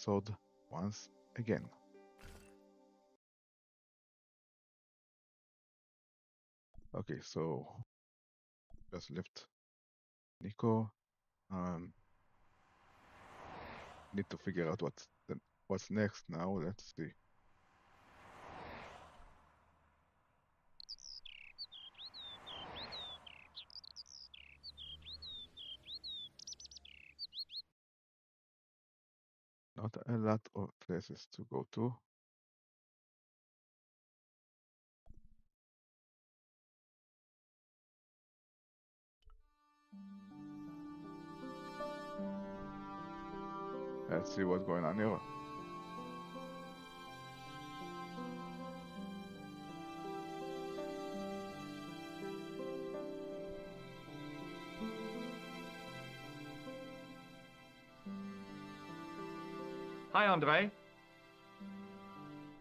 episode once again. Okay, so just left Nico. Need to figure out what's next now. Let's see. Not a lot of places to go to. Let's see what's going on here. Hi, Andre.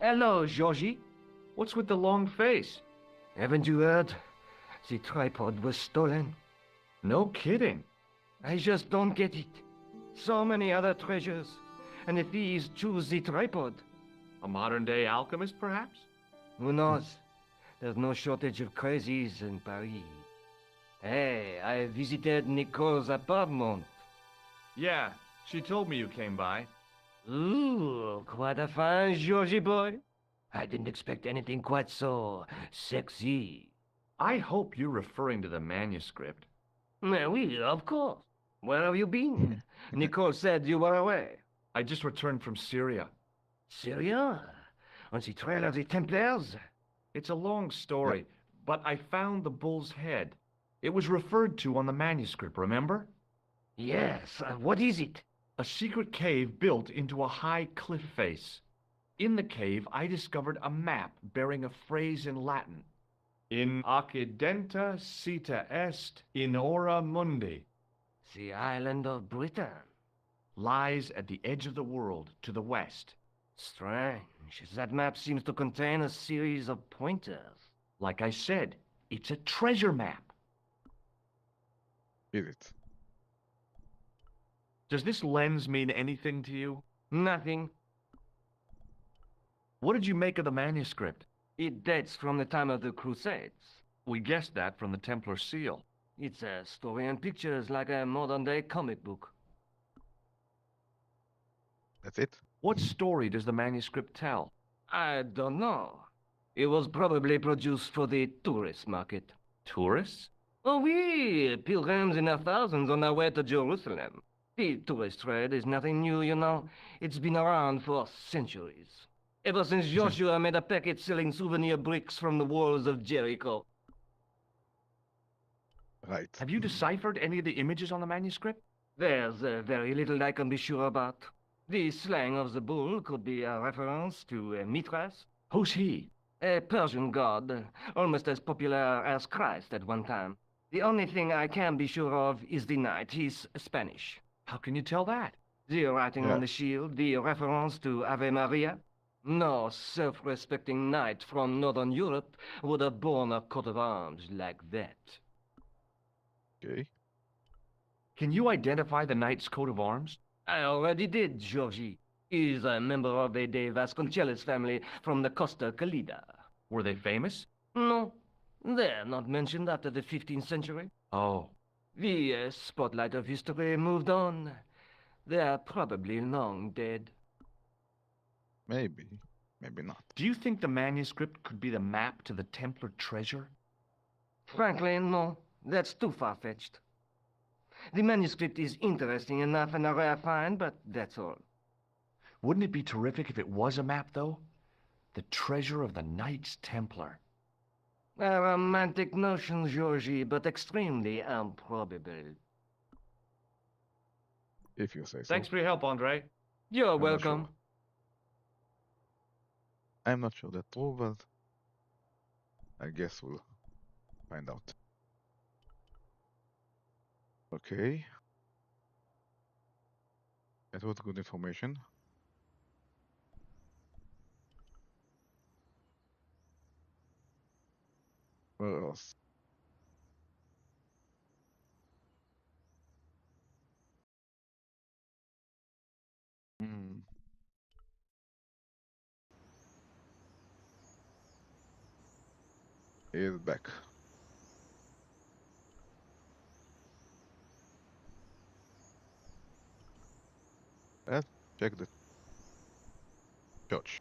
Hello, Georgie. What's with the long face? Haven't you heard? The tripod was stolen. No kidding. I just don't get it. So many other treasures, and the thieves choose the tripod. A modern-day alchemist, perhaps? Who knows? There's no shortage of crazies in Paris. Hey, I visited Nico's apartment. Yeah, she told me you came by. Ooh, quite a fine Georgie boy. I didn't expect anything quite so sexy. I hope you're referring to the manuscript. Oui, of course. Where have you been? Nico said you were away. I just returned from Syria. Syria? On the trail of the Templars? It's a long story, but I found the bull's head. It was referred to on the manuscript, remember? Yes, what is it? A secret cave built into a high cliff face. In the cave, I discovered a map bearing a phrase in Latin. In occidenta cita est in ora mundi. The island of Britain. Lies at the edge of the world, to the west. Strange. That map seems to contain a series of pointers. Like I said, it's a treasure map. Is it? Does this lens mean anything to you? Nothing. What did you make of the manuscript? It dates from the time of the Crusades. We guessed that from the Templar seal. It's a story and pictures like a modern-day comic book. That's it? What story does the manuscript tell? I don't know. It was probably produced for the tourist market. Tourists? Oh, oui, pilgrims in their thousands on their way to Jerusalem. The tourist trade is nothing new, you know. It's been around for centuries. Ever since Joshua made a packet selling souvenir bricks from the walls of Jericho. Right. Have you deciphered any of the images on the manuscript? There's very little I can be sure about. The slang of the bull could be a reference to Mithras. Who's he? A Persian god, almost as popular as Christ at one time. The only thing I can be sure of is the knight. He's Spanish. How can you tell that? The writing Yeah. on the shield, the reference to Ave Maria. No self-respecting knight from Northern Europe would have borne a coat of arms like that. Okay. Can you identify the knight's coat of arms? I already did, Georgie. He's a member of the Vasconcellos family from the Costa Calida. Were they famous? No, they're not mentioned after the 15th century. Oh. The spotlight of history moved on. They're probably long dead. Maybe. Maybe not. Do you think the manuscript could be the map to the Templar treasure? Frankly, no. That's too far-fetched. The manuscript is interesting enough and a rare find, but that's all. Wouldn't it be terrific if it was a map, though? The treasure of the Knights Templar. A romantic notion, Georgie, but extremely improbable. If you say so. Thanks for your help, Andre. You're not welcome. sure. I'm not sure that's true, but I guess we'll find out. Okay. That was good information. Where else? is back. Let's check the church.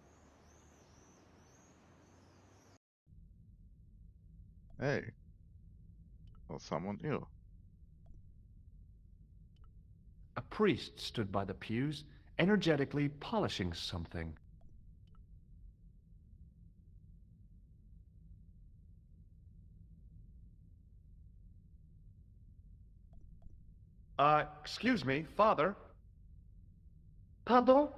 Hey, there's someone here. A priest stood by the pews, energetically polishing something. Excuse me, Father. Pardon?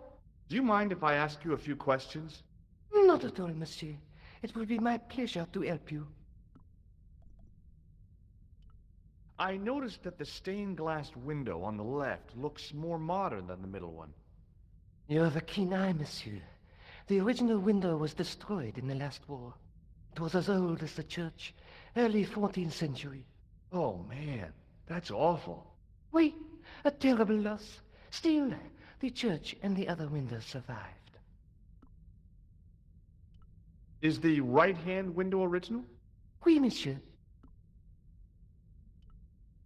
Do you mind if I ask you a few questions? Not at all, monsieur. It will be my pleasure to help you. I noticed that the stained glass window on the left looks more modern than the middle one. You have a keen eye, monsieur. The original window was destroyed in the last war. It was as old as the church, early 14th century. Oh, man, that's awful. Oui, a terrible loss. Still, the church and the other windows survived. Is the right-hand window original? Oui, monsieur.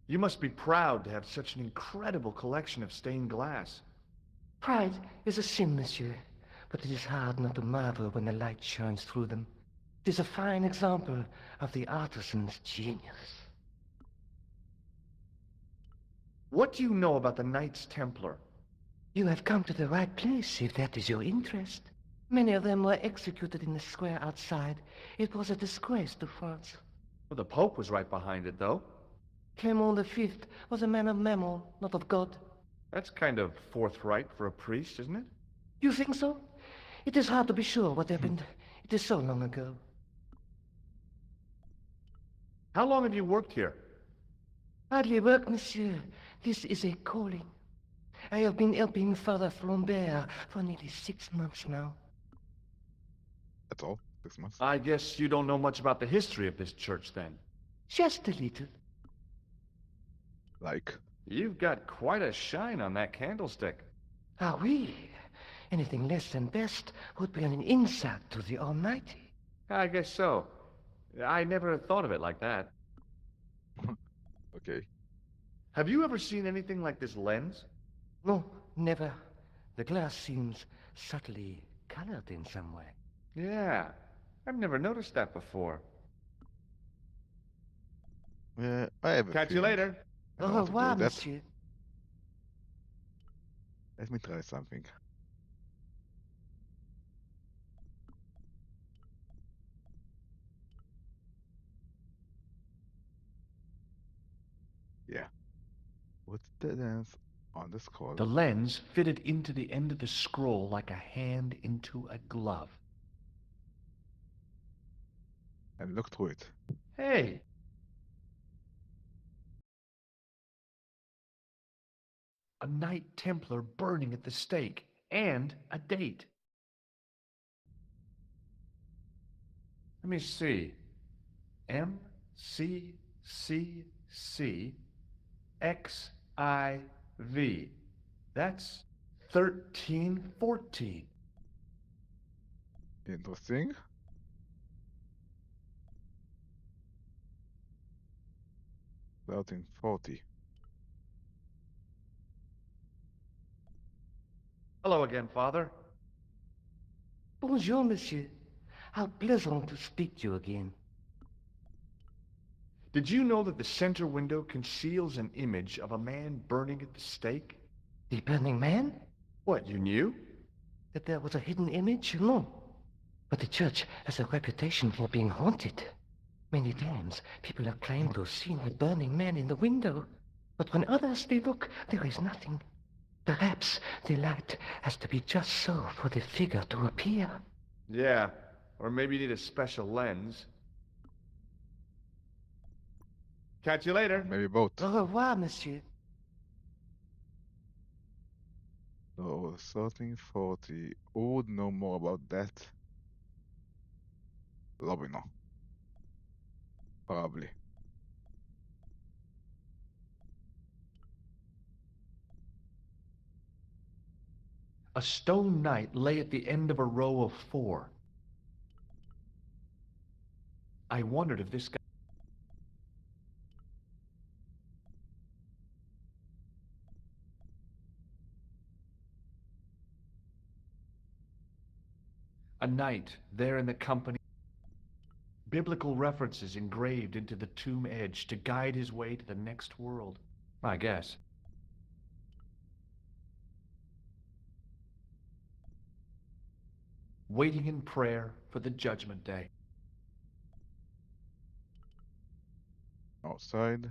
You must be proud to have such an incredible collection of stained glass. Pride is a sin, monsieur, but it is hard not to marvel when the light shines through them. It is a fine example of the artisan's genius. What do you know about the Knights Templar? You have come to the right place, if that is your interest. Many of them were executed in the square outside. It was a disgrace to France. Well, the Pope was right behind it, though. Clement V was a man of mammon, not of God. That's kind of forthright for a priest, isn't it? You think so? It is hard to be sure what happened. It is so long ago. How long have you worked here? Hardly work, monsieur. This is a calling. I have been helping Father Flambert for nearly 6 months now. That's all. 6 months. I guess you don't know much about the history of this church, then. Just a little. Like, You've got quite a shine on that candlestick. Ah, oui. Anything less than best would be an insult to the Almighty. I guess so. I never thought of it like that. okay. Have you ever seen anything like this lens? No, never. The glass seems subtly colored in some way. Yeah, I've never noticed that before. I have a Catch you feeling later. I Au know how to do revoir, that. monsieur. Let me try something. Yeah. Put the lens on the scroll. The lens fitted into the end of the scroll like a hand into a glove. And look through it. Hey! A Knight Templar burning at the stake, and a date. Let me see. MCCC That's 1314. Interesting. Routing 40. Hello again, Father. Bonjour, monsieur. How pleasant to speak to you again. Did you know that the center window conceals an image of a man burning at the stake? The Burning Man? What, you knew? That there was a hidden image? No. But the church has a reputation for being haunted. Many times, people have claimed to have seen a burning man in the window. But when others they look, there is nothing. Perhaps the light has to be just so for the figure to appear. Yeah, or maybe you need a special lens. Catch you later. Maybe both. Au revoir, monsieur. So 1340. Who would know more about that? Probably no. Probably. A stone knight lay at the end of a row of 4. I wondered if this guy... A knight, there in the company. Biblical references engraved into the tomb edge to guide his way to the next world. I guess. Waiting in prayer for the judgment day. Outside.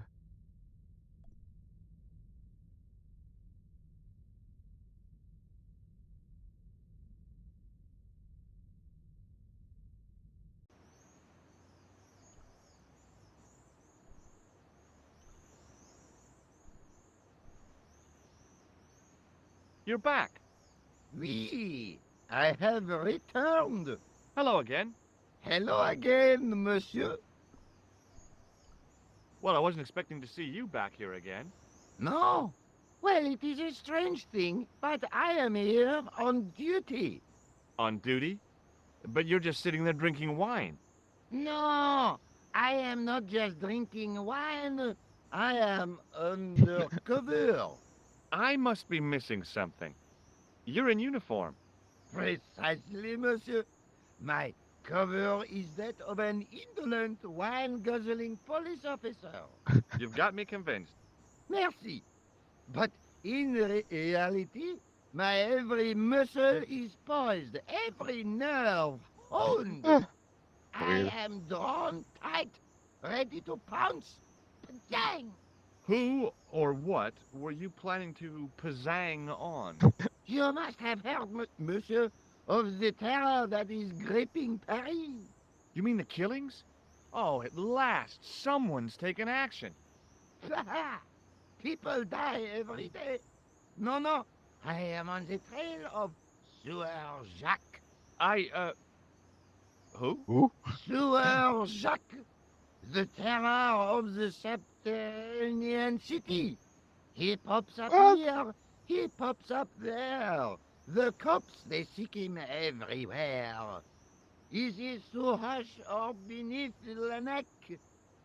You're back. Oui, I have returned. Hello again. Hello again, monsieur. Well, I wasn't expecting to see you back here again. No? Well, it is a strange thing, but I am here on duty. On duty? But you're just sitting there drinking wine. No, I am not just drinking wine. I am undercover. I must be missing something. You're in uniform. Precisely, monsieur. My cover is that of an indolent wine-guzzling police officer. You've got me convinced. Merci. But in reality, my every muscle is poised, every nerve honed. I Breathe. am drawn tight, ready to pounce. Dang! Who or what were you planning to pizzang on? You must have heard, monsieur, of the terror that is gripping Paris. You mean the killings? Oh, at last, someone's taken action. People die every day. No, no, I am on the trail of Sewer Jacques. Who? Who? Sewer Jacques, the terror of the subterranean city. He pops up What? here, he pops up there. The cops, they seek him everywhere. Is he so hush or beneath the neck?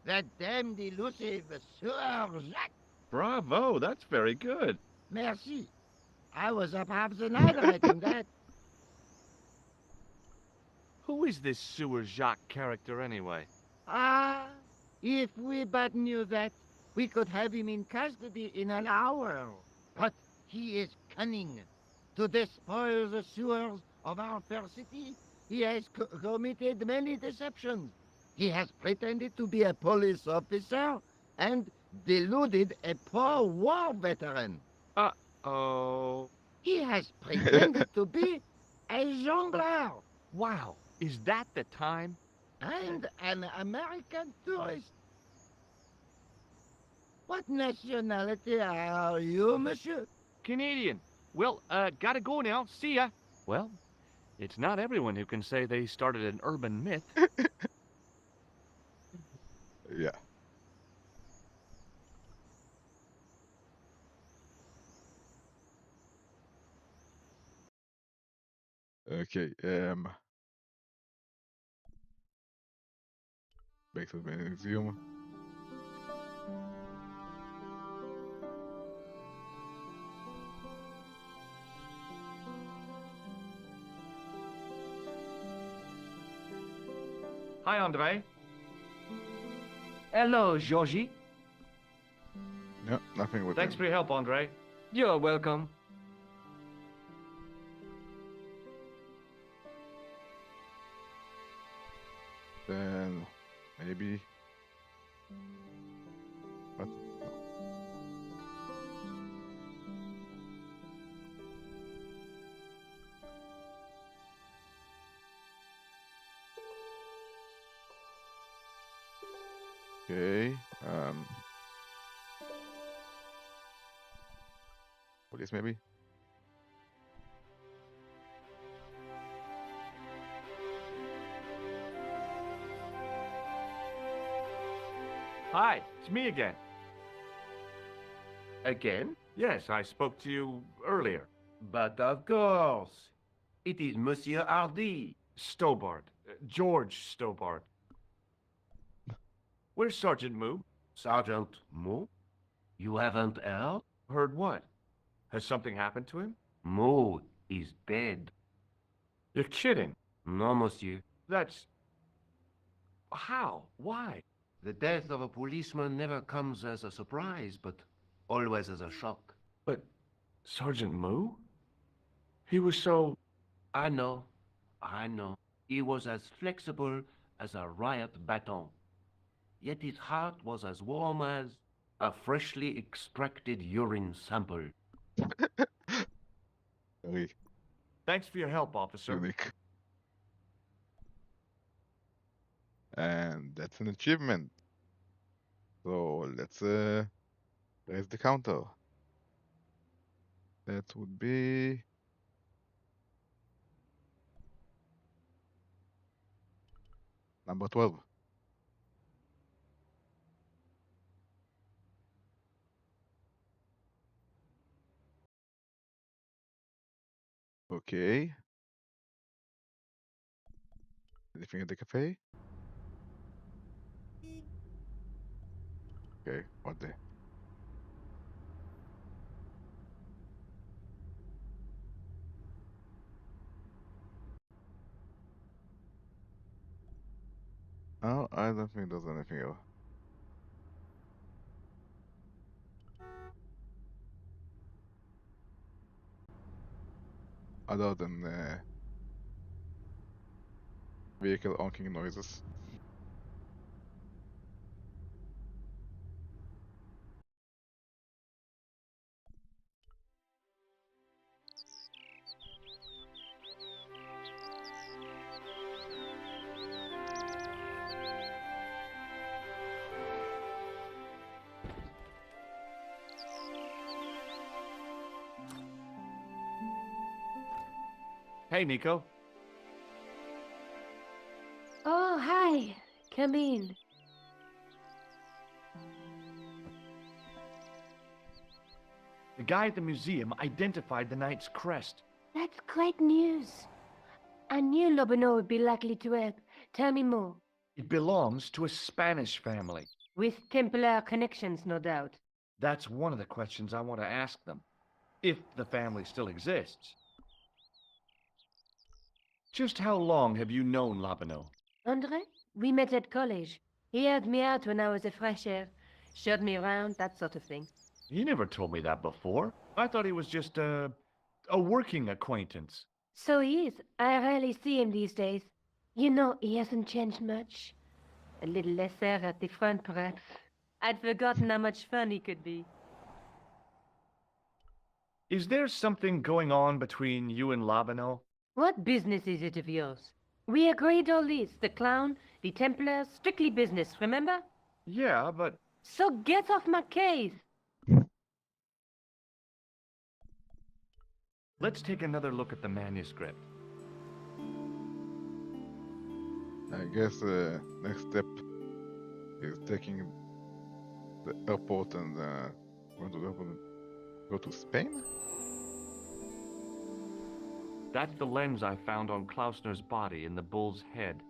That damned elusive Sewer Jacques. Bravo, that's very good. Merci. I was up half the night writing that. Who is this Sewer Jacques character anyway? Ah, if we but knew that, we could have him in custody in an hour. But he is cunning. To despoil the sewers of our fair city, he has committed many deceptions. He has pretended to be a police officer and deluded a poor war veteran. Oh. He has pretended to be a jongleur Wow, is that the time? and an American tourist. What nationality are you, monsieur? Canadian. Well, gotta go now. See ya. Well, it's not everyone who can say they started an urban myth. Yeah. Okay. Back to the museum. Hi, Andre. Hello, Georgie. No, nothing with Thanks him. for your help, Andre. You're welcome. Then maybe. What? No. Okay. Police maybe. Hi, it's me again. Again? Yes, I spoke to you earlier. But of course. It is Monsieur Hardy. Stobart. George Stobart. Where's Sergeant Moo? Sergeant Moo? You haven't heard? Heard what? Has something happened to him? Moo is dead. You're kidding. No, monsieur. That's... How? Why? The death of a policeman never comes as a surprise, but always as a shock. But Sergeant Moo? He was so... I know. He was as flexible as a riot baton. Yet his heart was as warm as a freshly extracted urine sample. Very Thanks for your help, officer. unique. And that's an achievement. So let's raise the counter. That would be number 12. Okay. Anything at the cafe? Okay, what the? Oh, I don't think there's anything else. Other than vehicle honking noises. Hey, Nico. Oh, hi. Come in. The guy at the museum identified the knight's crest. That's great news. I knew Lobino would be likely to help. Tell me more. It belongs to a Spanish family. With Templar connections, no doubt. That's one of the questions I want to ask them. If the family still exists. Just how long have you known Labino? Andre? We met at college. He helped me out when I was a fresh air. Showed me around, that sort of thing. He never told me that before. I thought he was just a working acquaintance. So he is. I rarely see him these days. You know, he hasn't changed much. A little lesser at the front, perhaps. I'd forgotten how much fun he could be. Is there something going on between you and Labino? What business is it of yours? We agreed all this. The clown, the Templars, strictly business, remember? Yeah, but So get off my case. let's take another look at the manuscript. I guess the next step is taking the airport and going to the airport and go to Spain? That's the lens I found on Klausner's body in the bull's head.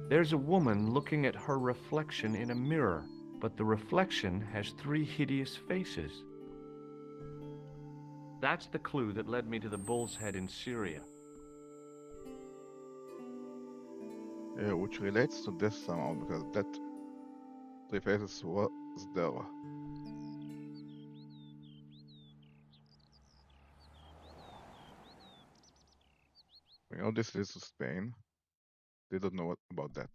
There's a woman looking at her reflection in a mirror, but the reflection has 3 hideous faces. That's the clue that led me to the bull's head in Syria. Yeah, which relates to this somehow because that 3 faces was there. We know this leads to Spain. They don't know what about that.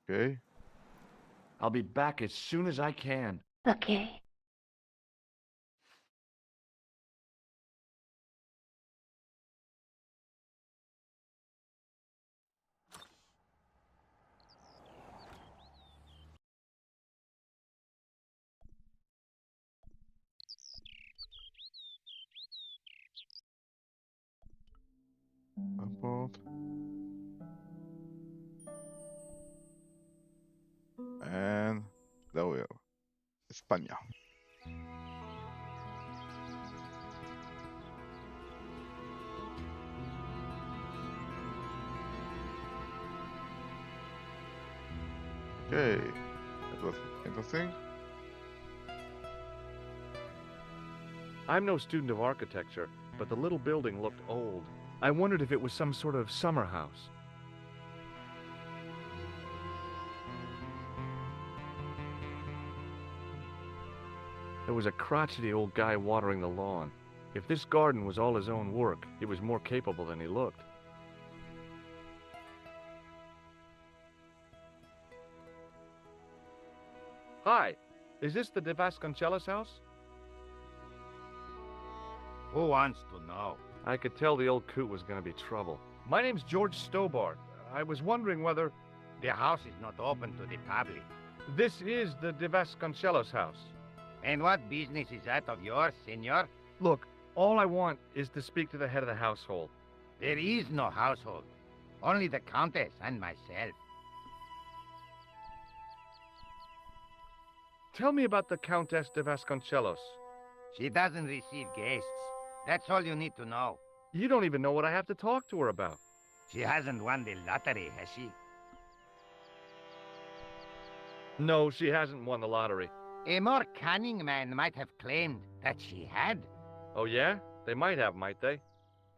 Okay. I'll be back as soon as I can. Okay. Airport. And there we are. España. Okay, that was interesting. I'm no student of architecture, but the little building looked old. I wondered if it was some sort of summer house. There was a crotchety old guy watering the lawn. If this garden was all his own work, he was more capable than he looked. Hi, is this the Vasconcellos house? Who wants to know? I could tell the old coot was going to be trouble. My name's George Stobart. I was wondering whether... The house is not open to the public. This is the Vasconcellos house. And what business is that of yours, senor? Look, all I want is to speak to the head of the household. There is no household. Only the Countess and myself. Tell me about the Countess de Vasconcellos. She doesn't receive guests. That's all you need to know. You don't even know what I have to talk to her about. She hasn't won the lottery, has she? No, she hasn't won the lottery. A more cunning man might have claimed that she had. Oh yeah? They might have, might they?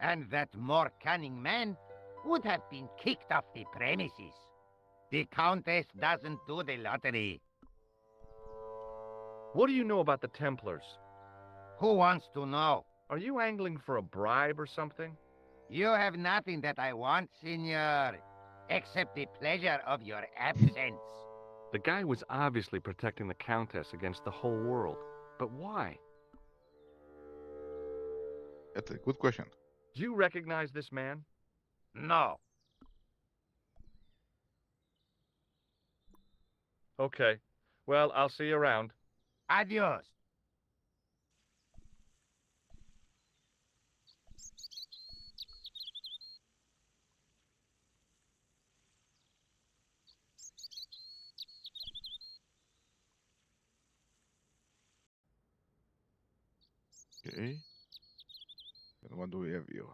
And that more cunning man would have been kicked off the premises. The Countess doesn't do the lottery. What do you know about the Templars? Who wants to know? Are you angling for a bribe or something? You have nothing that I want, senor, except the pleasure of your absence. The guy was obviously protecting the Countess against the whole world. But why? That's a good question. Do you recognize this man? No. Okay. Well, I'll see you around. Adios. Okay. And what do we have here?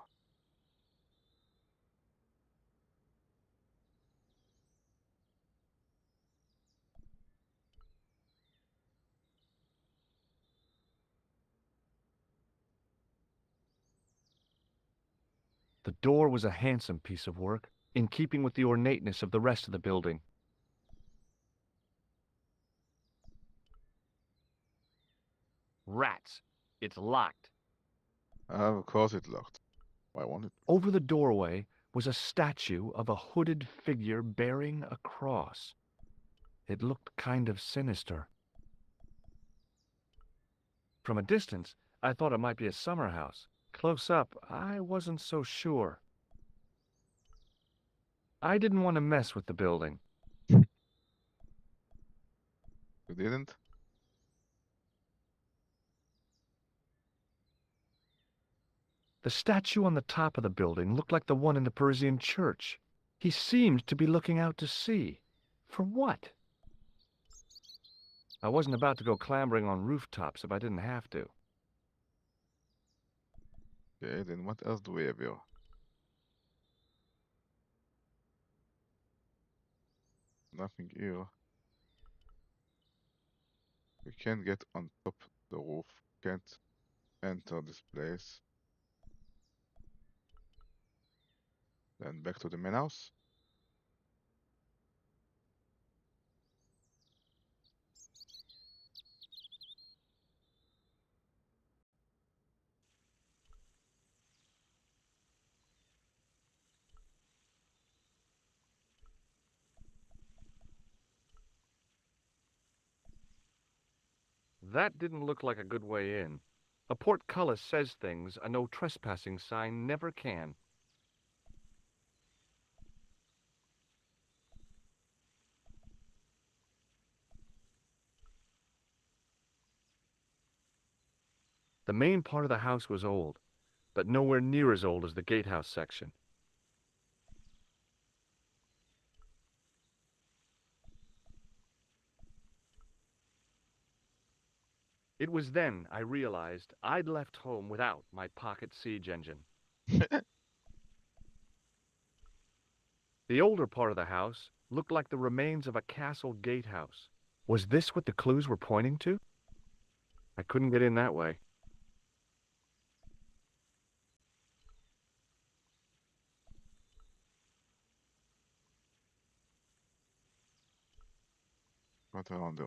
The door was a handsome piece of work, in keeping with the ornateness of the rest of the building. Rats. It's locked. Of course it's locked. Why won't it? Over the doorway was a statue of a hooded figure bearing a cross. It looked kind of sinister. From a distance, I thought it might be a summer house. Close up, I wasn't so sure. I didn't want to mess with the building. You didn't? The statue on the top of the building looked like the one in the Parisian church. He seemed to be looking out to sea. For what? I wasn't about to go clambering on rooftops if I didn't have to. Okay, then what else do we have here? Nothing here. We can't get on top of the roof. Can't enter this place. Then back to the main house. That didn't look like a good way in. A portcullis says things a no trespassing sign never can. The main part of the house was old, but nowhere near as old as the gatehouse section. It was then I realized I'd left home without my pocket siege engine. The older part of the house looked like the remains of a castle gatehouse. Was this what the clues were pointing to? I couldn't get in that way. What around there?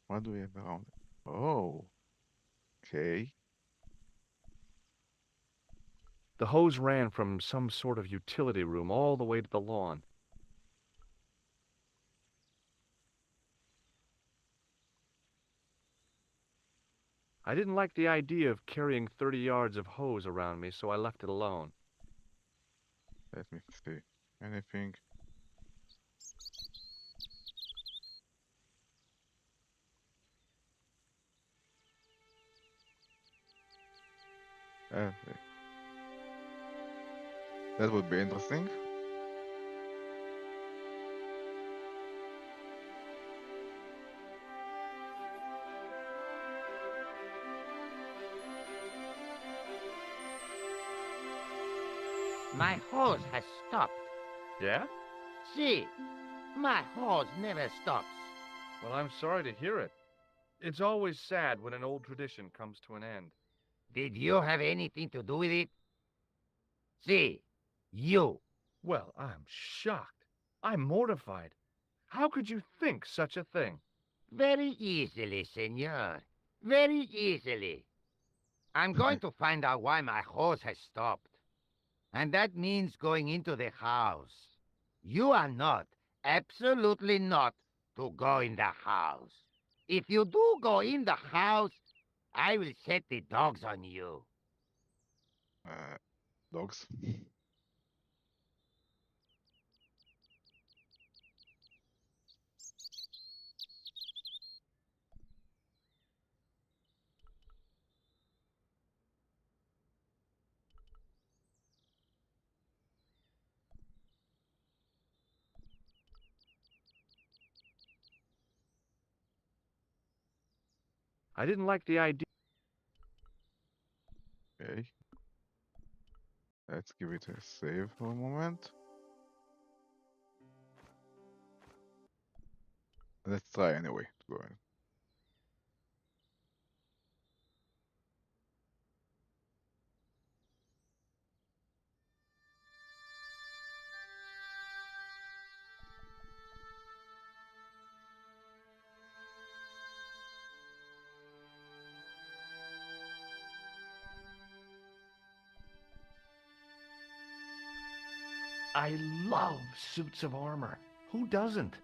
What do we have around? Oh, okay. The hose ran from some sort of utility room all the way to the lawn. I didn't like the idea of carrying 30 yards of hose around me, so I left it alone. Let me see. Anything? Uh, that would be interesting. My hose has stopped. Yeah? See, my hose never stops. Well, I'm sorry to hear it. It's always sad when an old tradition comes to an end. Did you have anything to do with it? See, you. Well, I'm shocked. I'm mortified. How could you think such a thing? Very easily, senor. Very easily. I'm going to find out why my hose has stopped. And that means going into the house. You are not, absolutely not, to go in the house. If you do go in the house, I will set the dogs on you. Dogs. I didn't like the idea. Okay. Let's give it a save for a moment. Let's try anyway to go in. I love suits of armor. Who doesn't?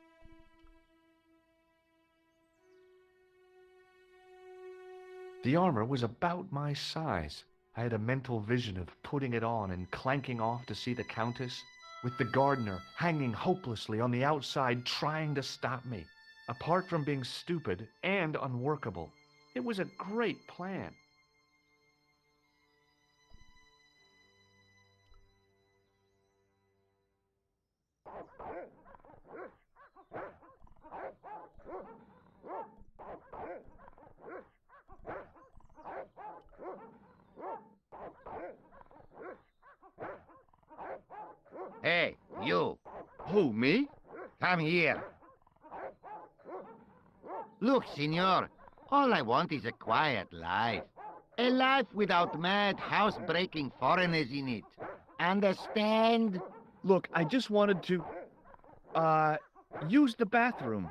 The armor was about my size. I had a mental vision of putting it on and clanking off to see the Countess, with the gardener hanging hopelessly on the outside trying to stop me. Apart from being stupid and unworkable, it was a great plan. Hey, you. Who, me? Come here. Look, senor, all I want is a quiet life. A life without mad, house-breaking foreigners in it. Understand? Look, I just wanted to, use the bathroom.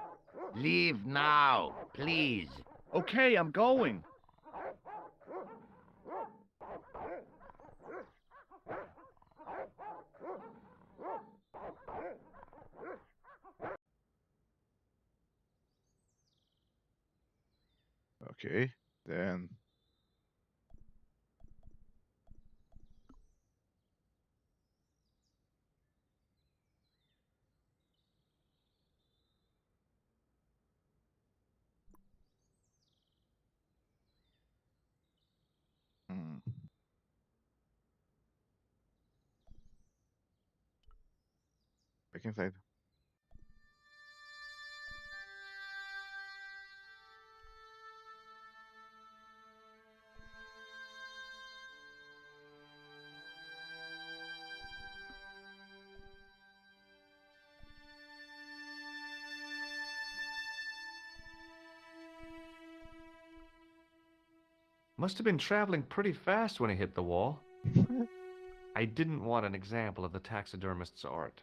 Leave now, please. Okay, I'm going. Okay, then. Hmm. Back inside. Must have been traveling pretty fast when he hit the wall. I didn't want an example of the taxidermist's art.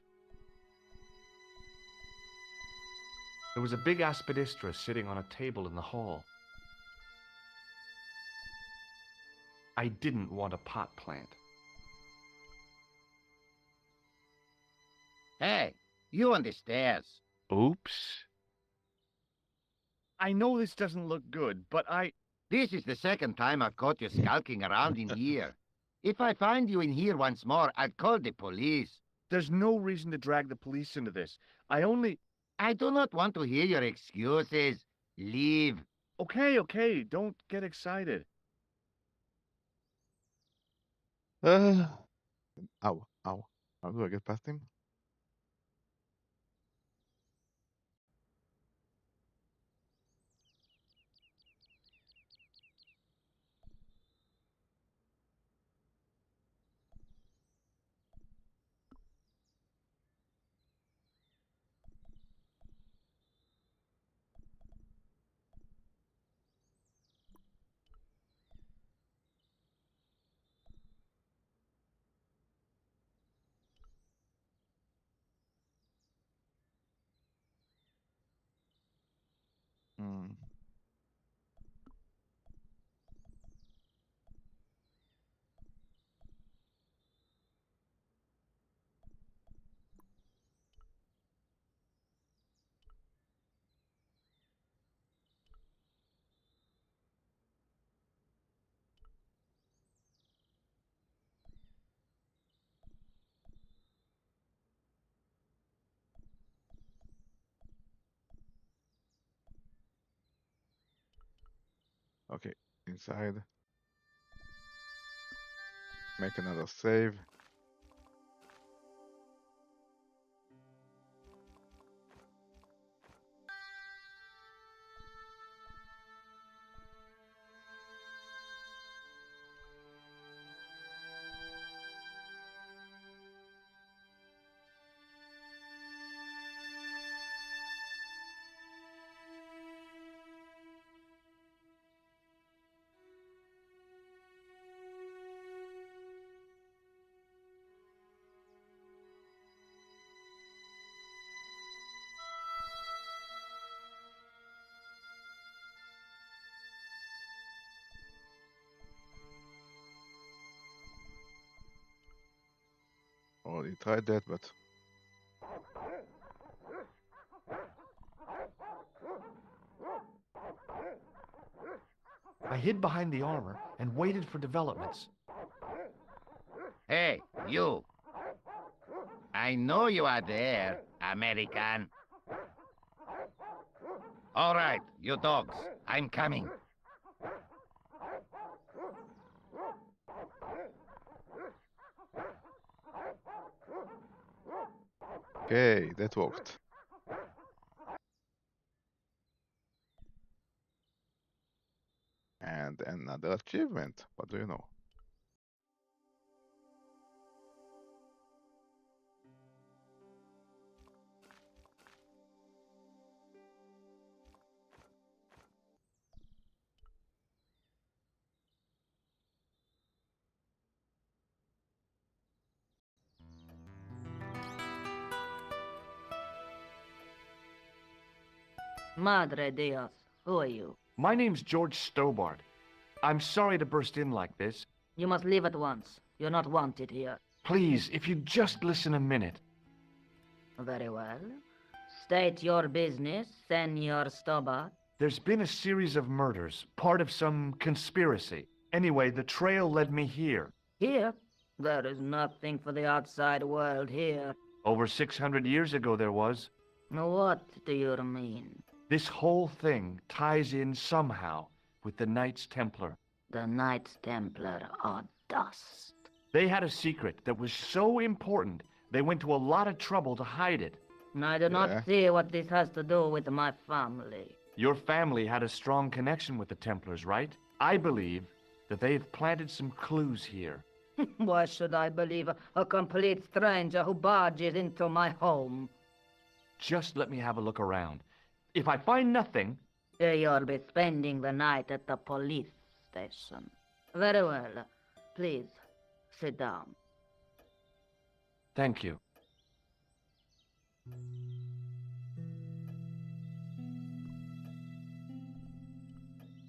There was a big aspidistra sitting on a table in the hall. I didn't want a pot plant. Hey, you on the stairs. Oops. I know this doesn't look good, but This is the second time I've caught you skulking around in here. If I find you in here once more, I'll call the police. there's no reason to drag the police into this. I do not want to hear your excuses. Leave. Okay, don't get excited. Ow, ow. How do I get past him? Hmm. Okay, inside. Make another save. Already tried that, but I hid behind the armor and waited for developments. Hey, you. I know you are there, American. All right, you dogs. I'm coming. okay, that worked. And another achievement. What do you know? Madre Dios, who are you? My name's George Stobart. I'm sorry to burst in like this. You must leave at once. You're not wanted here. Please, if you'd just listen a minute. Very well. State your business, Senor Stobart. There's been a series of murders, part of some conspiracy. Anyway, the trail led me here. Here? There is nothing for the outside world here. Over 600 years ago there was. What do you mean? This whole thing ties in somehow with the Knights Templar. The Knights Templar are dust. They had a secret that was so important, they went to a lot of trouble to hide it. I do Yeah. not see what this has to do with my family. Your family had a strong connection with the Templars, right? I believe that they've planted some clues here. Why should I believe a complete stranger who barges into my home? Just let me have a look around. If I find nothing, You'll be spending the night at the police station. Very well. Please, sit down. Thank you.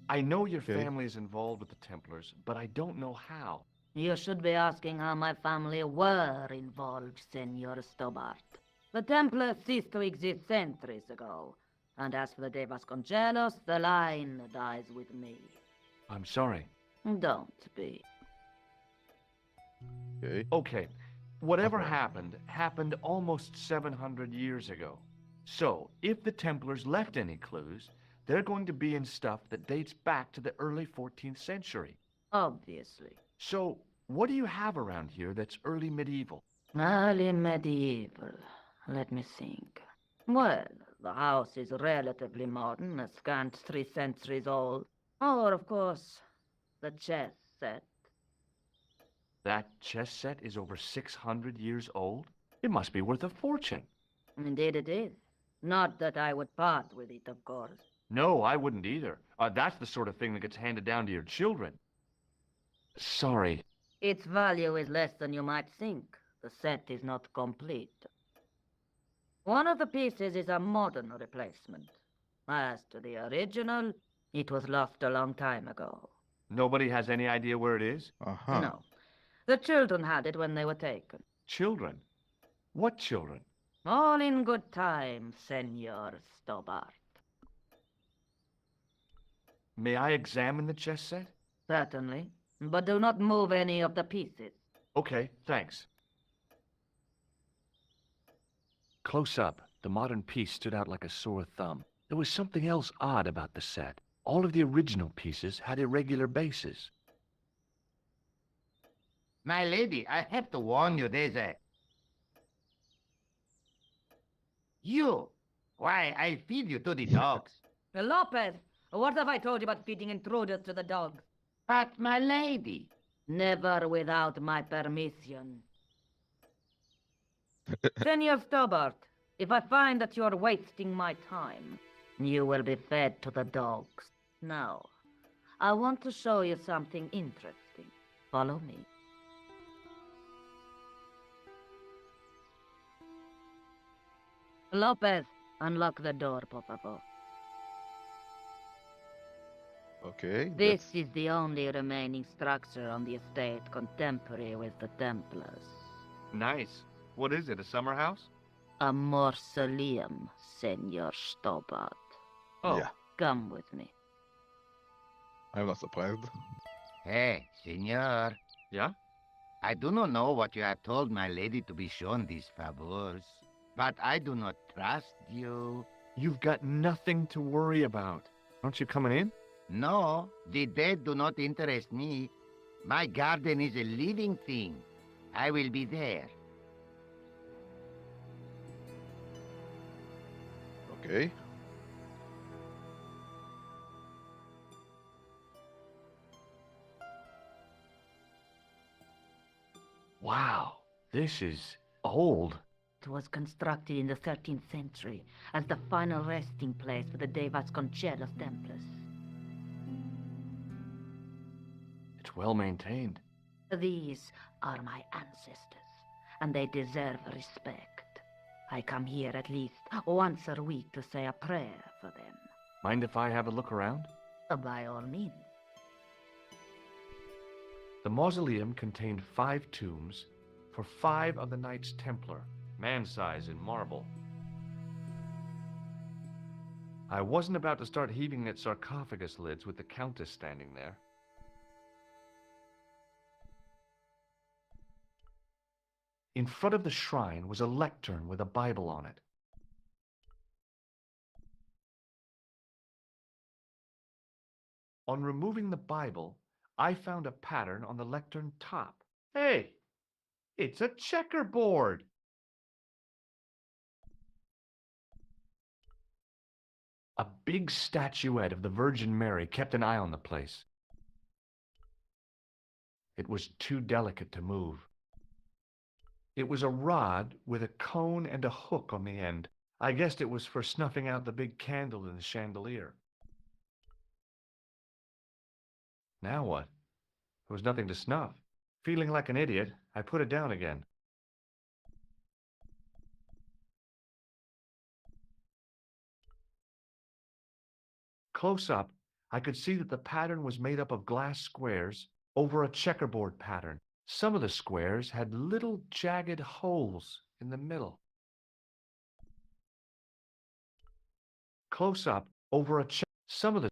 I know your Okay. family is involved with the Templars, but I don't know how. You should be asking how my family were involved, Senor Stobart. The Templars ceased to exist centuries ago. And as for the de Vasconcellos, the line dies with me. I'm sorry. Don't be. Okay. Okay, whatever Okay. happened almost 700 years ago. So, if the Templars left any clues, they're going to be in stuff that dates back to the early 14th century. Obviously. So, what do you have around here that's early medieval? Early medieval. Let me think. Well, the house is relatively modern, a scant 3 centuries old. Or, of course, the chess set. That chess set is over 600 years old? It must be worth a fortune. Indeed it is. Not that I would part with it, of course. No, I wouldn't either. That's the sort of thing that gets handed down to your children. Sorry. Its value is less than you might think. The set is not complete. One of the pieces is a modern replacement. As to the original, it was lost a long time ago. Nobody has any idea where it is? Uh-huh. No. The children had it when they were taken. Children? What children? All in good time, Senor Stobart. May I examine the chess set? Certainly. But do not move any of the pieces. Okay, thanks. Close up, the modern piece stood out like a sore thumb. There was something else odd about the set. All of the original pieces had irregular bases. My lady, I have to warn you, there's a... You! Why, I'll feed you to the dogs. Lopez, what have I told you about feeding intruders to the dogs? But, my lady... Never without my permission. Senor Stobart, if I find that you're wasting my time, you will be fed to the dogs. Now, I want to show you something interesting. Follow me. Lopez, unlock the door, por favor. Okay. This is the only remaining structure on the estate contemporary with the Templars. Nice. What is it, a summer house? A mausoleum, Senor Stobart. Oh, Yeah. Come with me. I'm not surprised. Hey, senor. yeah? I do not know what you have told my lady to be shown these favors, but I do not trust you. You've got nothing to worry about. Aren't you coming in? No, the dead do not interest me. My garden is a living thing. I will be there. Okay. Wow, this is old. It was constructed in the 13th century as the final resting place for the de Vasconcellos Templars. It's well maintained. These are my ancestors, and they deserve respect. I come here at least once a week to say a prayer for them. Mind if I have a look around? By all means. The mausoleum contained 5 tombs for 5 of the Knights Templar, man-size in marble. I wasn't about to start heaving at sarcophagus lids with the Countess standing there. In front of the shrine was a lectern with a Bible on it. On removing the Bible, I found a pattern on the lectern top. Hey, it's a checkerboard! A big statuette of the Virgin Mary kept an eye on the place. It was too delicate to move. It was a rod with a cone and a hook on the end. I guessed it was for snuffing out the big candle in the chandelier. Now what? There was nothing to snuff. Feeling like an idiot, I put it down again. Close up, I could see that the pattern was made up of glass squares over a checkerboard pattern. Some of the squares had little jagged holes in the middle. Close up, over a some of the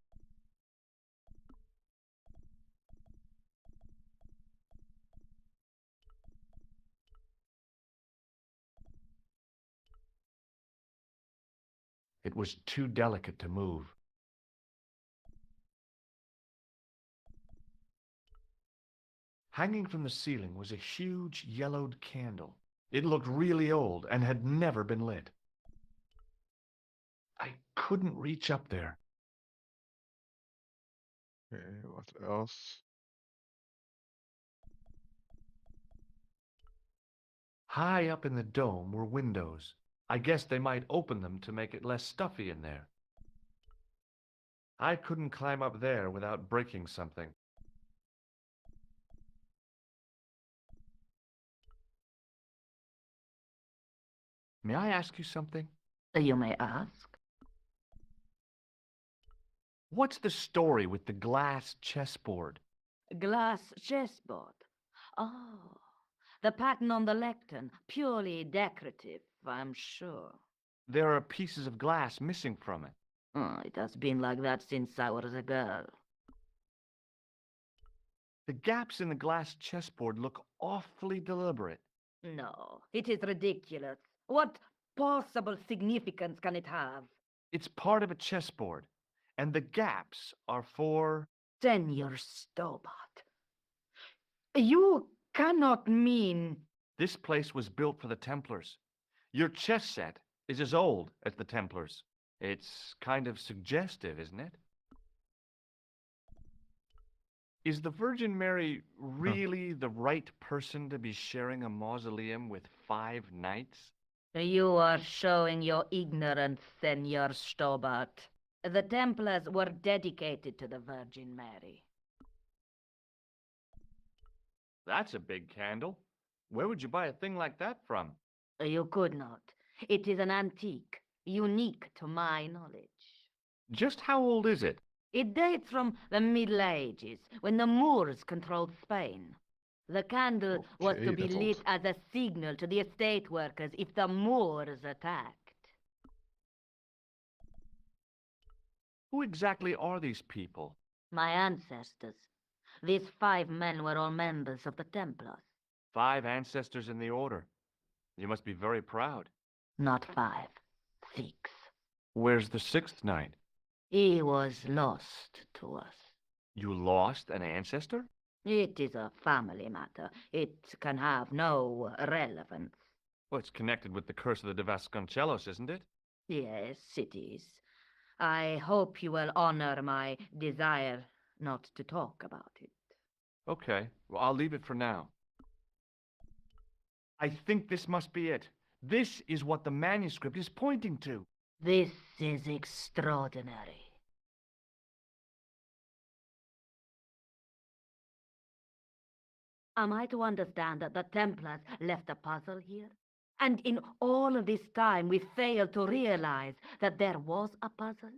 It was too delicate to move. Hanging from the ceiling was a huge yellowed candle. It looked really old and had never been lit. I couldn't reach up there. Okay, what else? High up in the dome were windows. I guess they might open them to make it less stuffy in there. I couldn't climb up there without breaking something. May I ask you something? You may ask. What's the story with the glass chessboard? Glass chessboard. Oh, the pattern on the lectern, purely decorative, I'm sure. There are pieces of glass missing from it. Oh, it has been like that since I was a girl. The gaps in the glass chessboard look awfully deliberate. No, it is ridiculous. What possible significance can it have? It's part of a chessboard, and the gaps are for... Senor Stobart. You cannot mean... This place was built for the Templars. Your chess set is as old as the Templars. It's kind of suggestive, isn't it? Is the Virgin Mary really the right person to be sharing a mausoleum with 5 knights? You are showing your ignorance, Senor Stobart. The Templars were dedicated to the Virgin Mary. That's a big candle. Where would you buy a thing like that from? You could not. It is an antique, unique to my knowledge. Just how old is it? It dates from the Middle Ages, when the Moors controlled Spain. The candle was Okay, to be that's lit old. as a signal to the estate workers if the Moors attacked. Who exactly are these people? My ancestors. These 5 men were all members of the Templars. 5 ancestors in the order. You must be very proud. Not 5, 6. Where's the 6th knight? He was lost to us. You lost an ancestor? It is a family matter. It can have no relevance. Well, it's connected with the curse of the Vasconcellos, isn't it? Yes, it is. I hope you will honor my desire not to talk about it. Okay, well, I'll leave it for now. I think this must be it. This is what the manuscript is pointing to. This is extraordinary. Am I to understand that the Templars left a puzzle here? And in all of this time we failed to realize that there was a puzzle?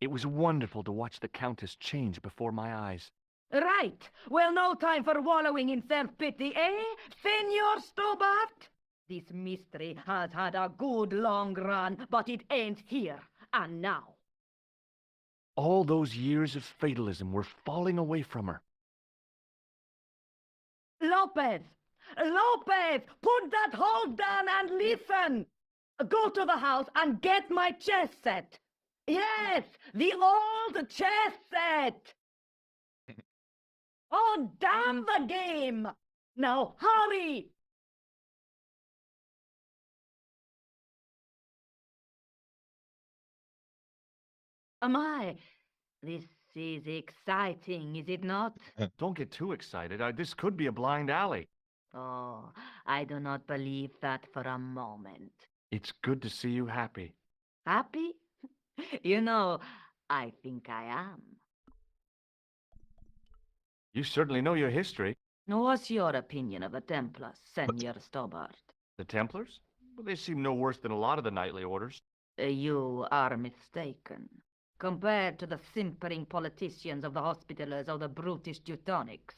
It was wonderful to watch the Countess change before my eyes. Right. Well, no time for wallowing in self-pity, eh, Senor Stobart? This mystery has had a good long run, but it ends here and now. All those years of fatalism were falling away from her. Lopez! Lopez! Put that hold down and listen! Go to the house and get my chess set. Yes, the old chess set! Oh, damn the game! Now, hurry! This is exciting, is it not? Don't get too excited. This could be a blind alley. Oh, I do not believe that for a moment. It's good to see you happy. Happy? You know, I think I am. You certainly know your history. What's your opinion of the Templars, Senor Stobart? The Templars? Well, they seem no worse than a lot of the knightly orders. You are mistaken. Compared to the simpering politicians of the Hospitallers or the brutish Teutonics,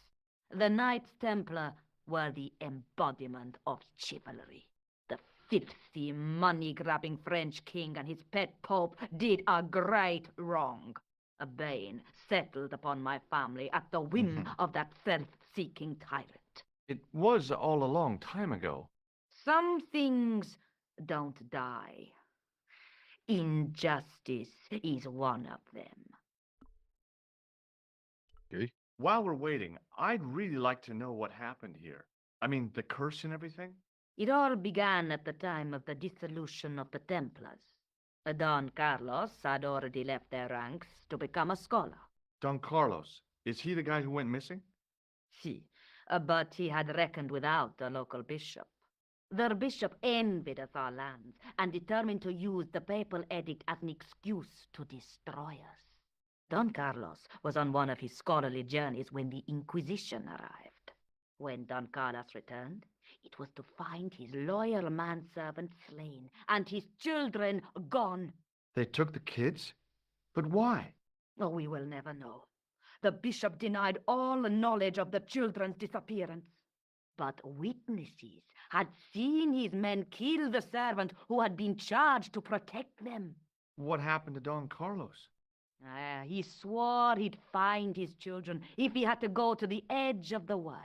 the Knights Templar were the embodiment of chivalry. The filthy, money-grabbing French king and his pet pope did a great wrong. A bane settled upon my family at the whim of that self-seeking tyrant. It was all a long time ago. Some things don't die. Injustice is one of them. Okay. While we're waiting, I'd really like to know what happened here. I mean, the curse and everything? It all began at the time of the dissolution of the Templars. Don Carlos had already left their ranks to become a scholar. Don Carlos, is he the guy who went missing? See, but he had reckoned without the local bishop. Their bishop envied us our lands and determined to use the papal edict as an excuse to destroy us. Don Carlos was on one of his scholarly journeys when the Inquisition arrived. When Don Carlos returned, it was to find his loyal manservant slain and his children gone. They took the kids? But why? Oh, we will never know. The bishop denied all knowledge of the children's disappearance. But witnesses had seen his men kill the servant who had been charged to protect them. What happened to Don Carlos? He swore he'd find his children if he had to go to the edge of the world.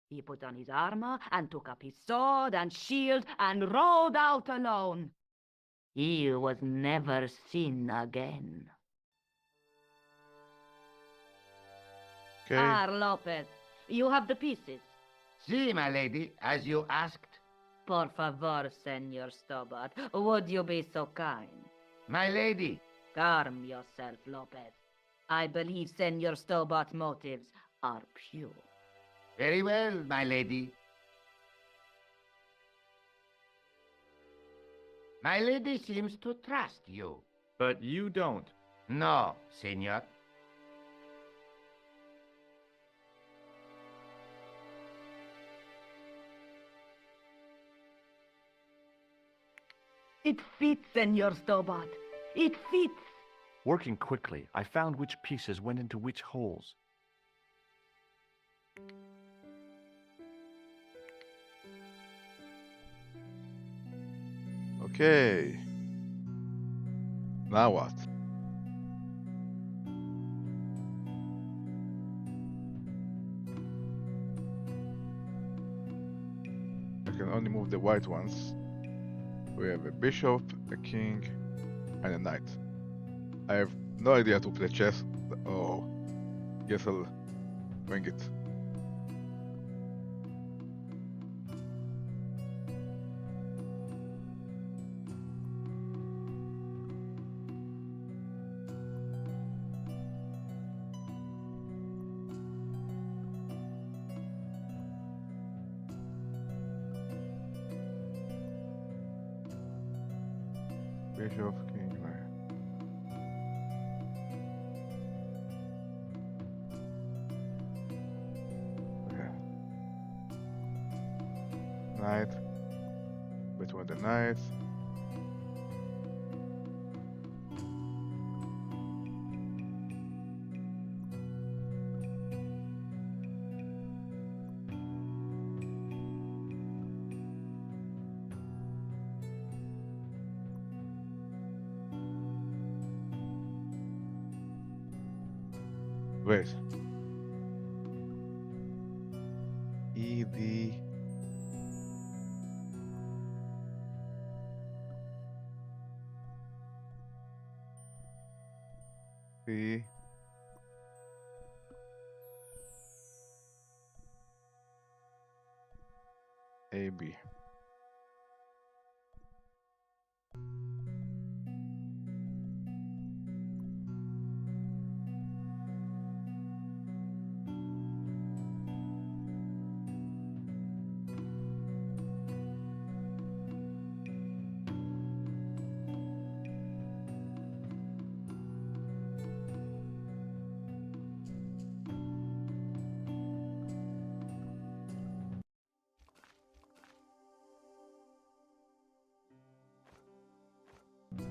He put on his armor and took up his sword and shield and rode out alone. He was never seen again. Okay. Ah, Lopez, you have the pieces. See, my lady, as you asked. Por favor, Senor Stobart, would you be so kind? My lady. Calm yourself, Lopez. I believe Senor Stobart's motives are pure. Very well, my lady. My lady seems to trust you. But you don't. No, senor. It fits, Senor Stobart. It fits. Working quickly, I found which pieces went into which holes. Okay. Now what? I can only move the white ones. We have a bishop, a king, and a knight. I have no idea how to play chess. Oh, guess I'll wing it. Bishop, king, knight. Okay. Knight. Which one the knights? Wait. ED. C. AB.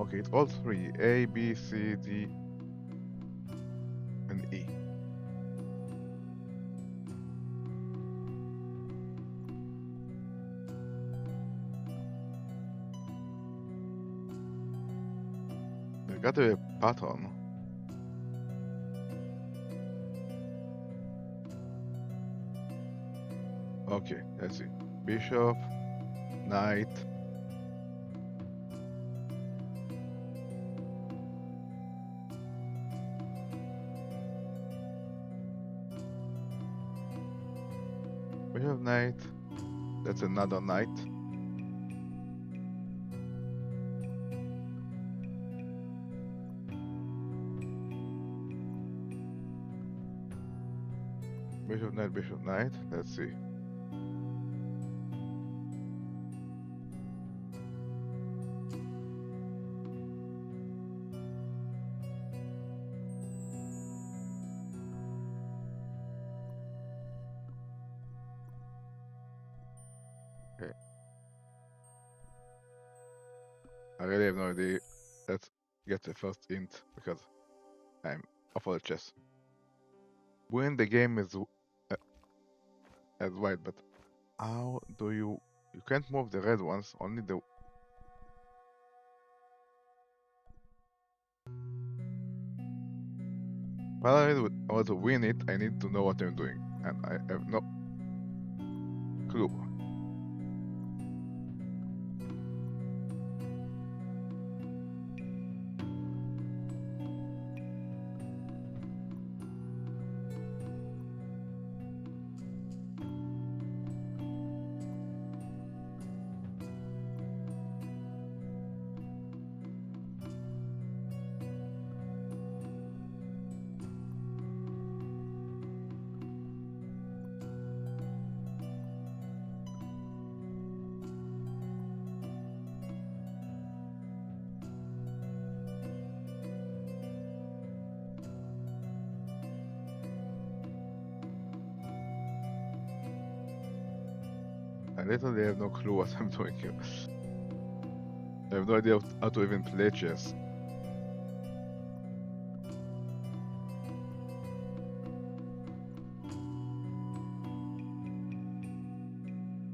Okay, it's all three: A, B, C, D, and E. There got to be a pattern. Okay, let's see. Bishop, knight. Bishop, knight. That's another knight. Bishop, knight, bishop, knight. Let's see. Okay. I really have no idea. Let's get the first hint because I'm off of the chess. Win the game is as white, but how do you can't move the red ones, only the while I want to win it, I need to know what I'm doing, and I have no clue. I literally have no clue what I'm doing here. I have no idea how to even play chess.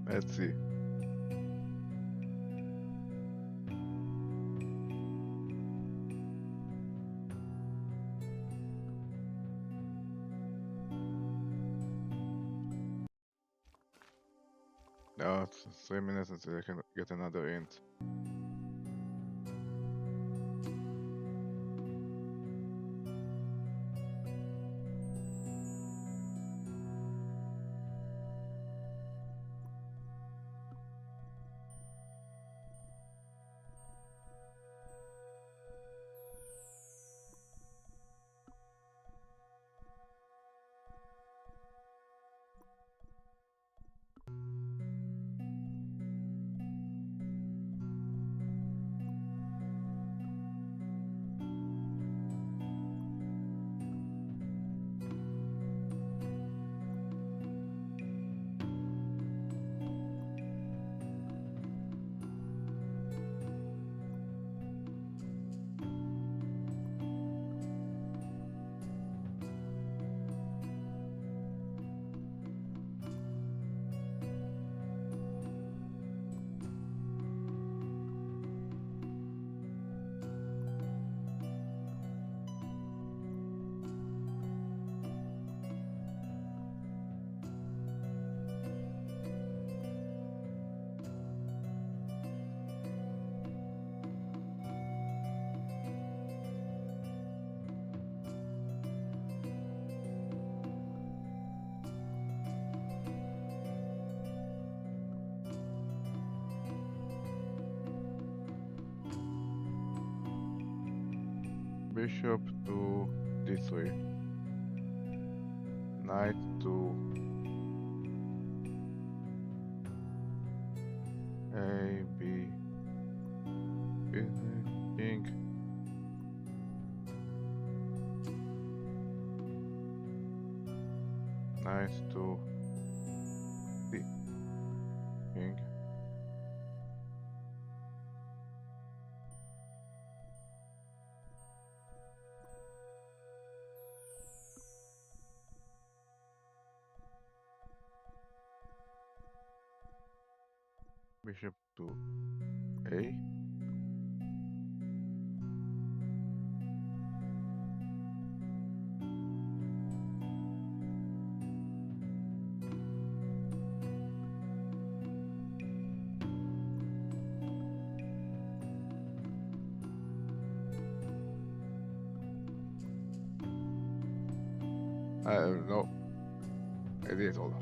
Let's see. No, it's 3 minutes until I can get another hint. Bishop to d3. Knight to A, B, king. Knight to D, king. Bishop to A. I have no idea at all.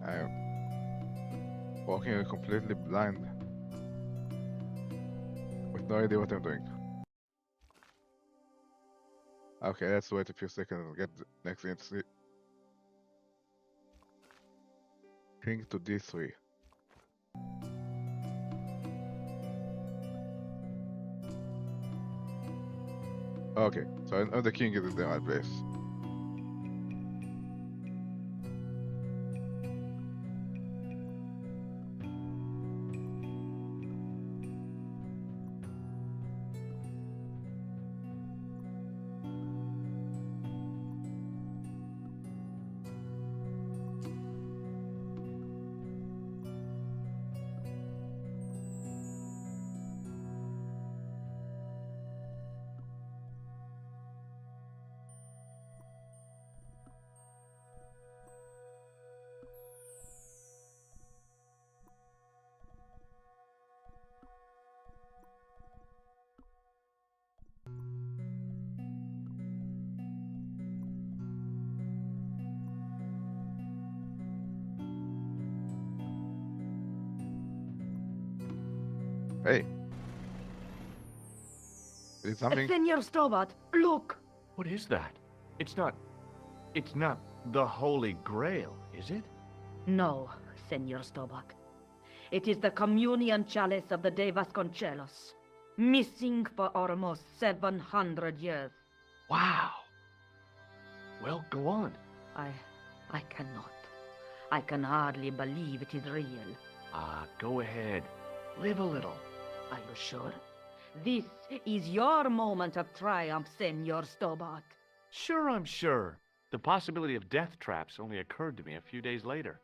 I'm walking completely blind with no idea what I'm doing. Okay, let's wait a few seconds and get the next entry. King to D3. Okay, so I know the king is in the right place. Hey, is something? Senor Stobart, look! What is that? It's not the Holy Grail, is it? No, Senor Stobart. It is the communion chalice of the de Vasconcellos, missing for almost 700 years. Wow. Well, go on. I cannot. I can hardly believe it is real. Go ahead. Live a little. Are you sure? This is your moment of triumph, Senor Stobart. Sure, I'm sure. The possibility of death traps only occurred to me a few days later.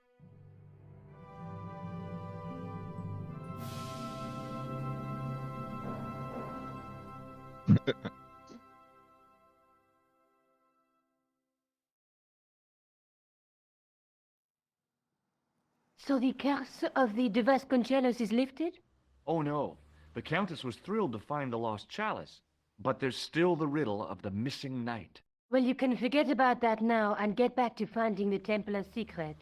So the curse of the de Vasconcellos is lifted? Oh no, the Countess was thrilled to find the lost chalice, but there's still the riddle of the missing knight. Well, you can forget about that now and get back to finding the Templars' secret.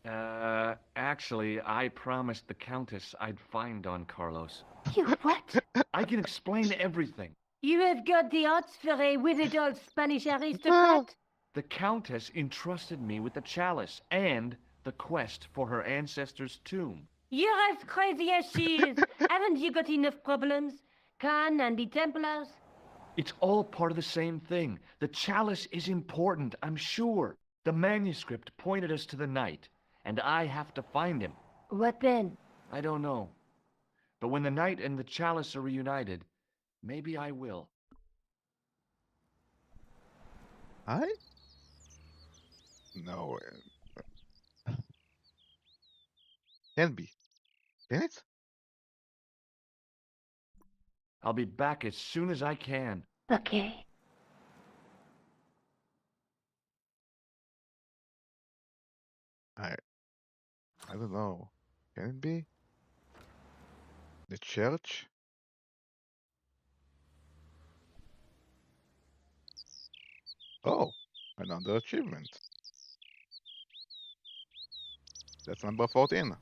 Actually, I promised the Countess I'd find Don Carlos. You what? I can explain everything. You have got the odds for a withered old Spanish aristocrat? The Countess entrusted me with the chalice and the quest for her ancestor's tomb. You're as crazy as she is. Haven't you got enough problems? Khan and the Templars? It's all part of the same thing. The chalice is important, I'm sure. The manuscript pointed us to the knight, and I have to find him. What then? I don't know. But when the knight and the chalice are reunited, maybe I will. I? No. Can be. Can it? I'll be back as soon as I can. Okay. I don't know. Can it be? The church? Oh, another achievement. That's number 14.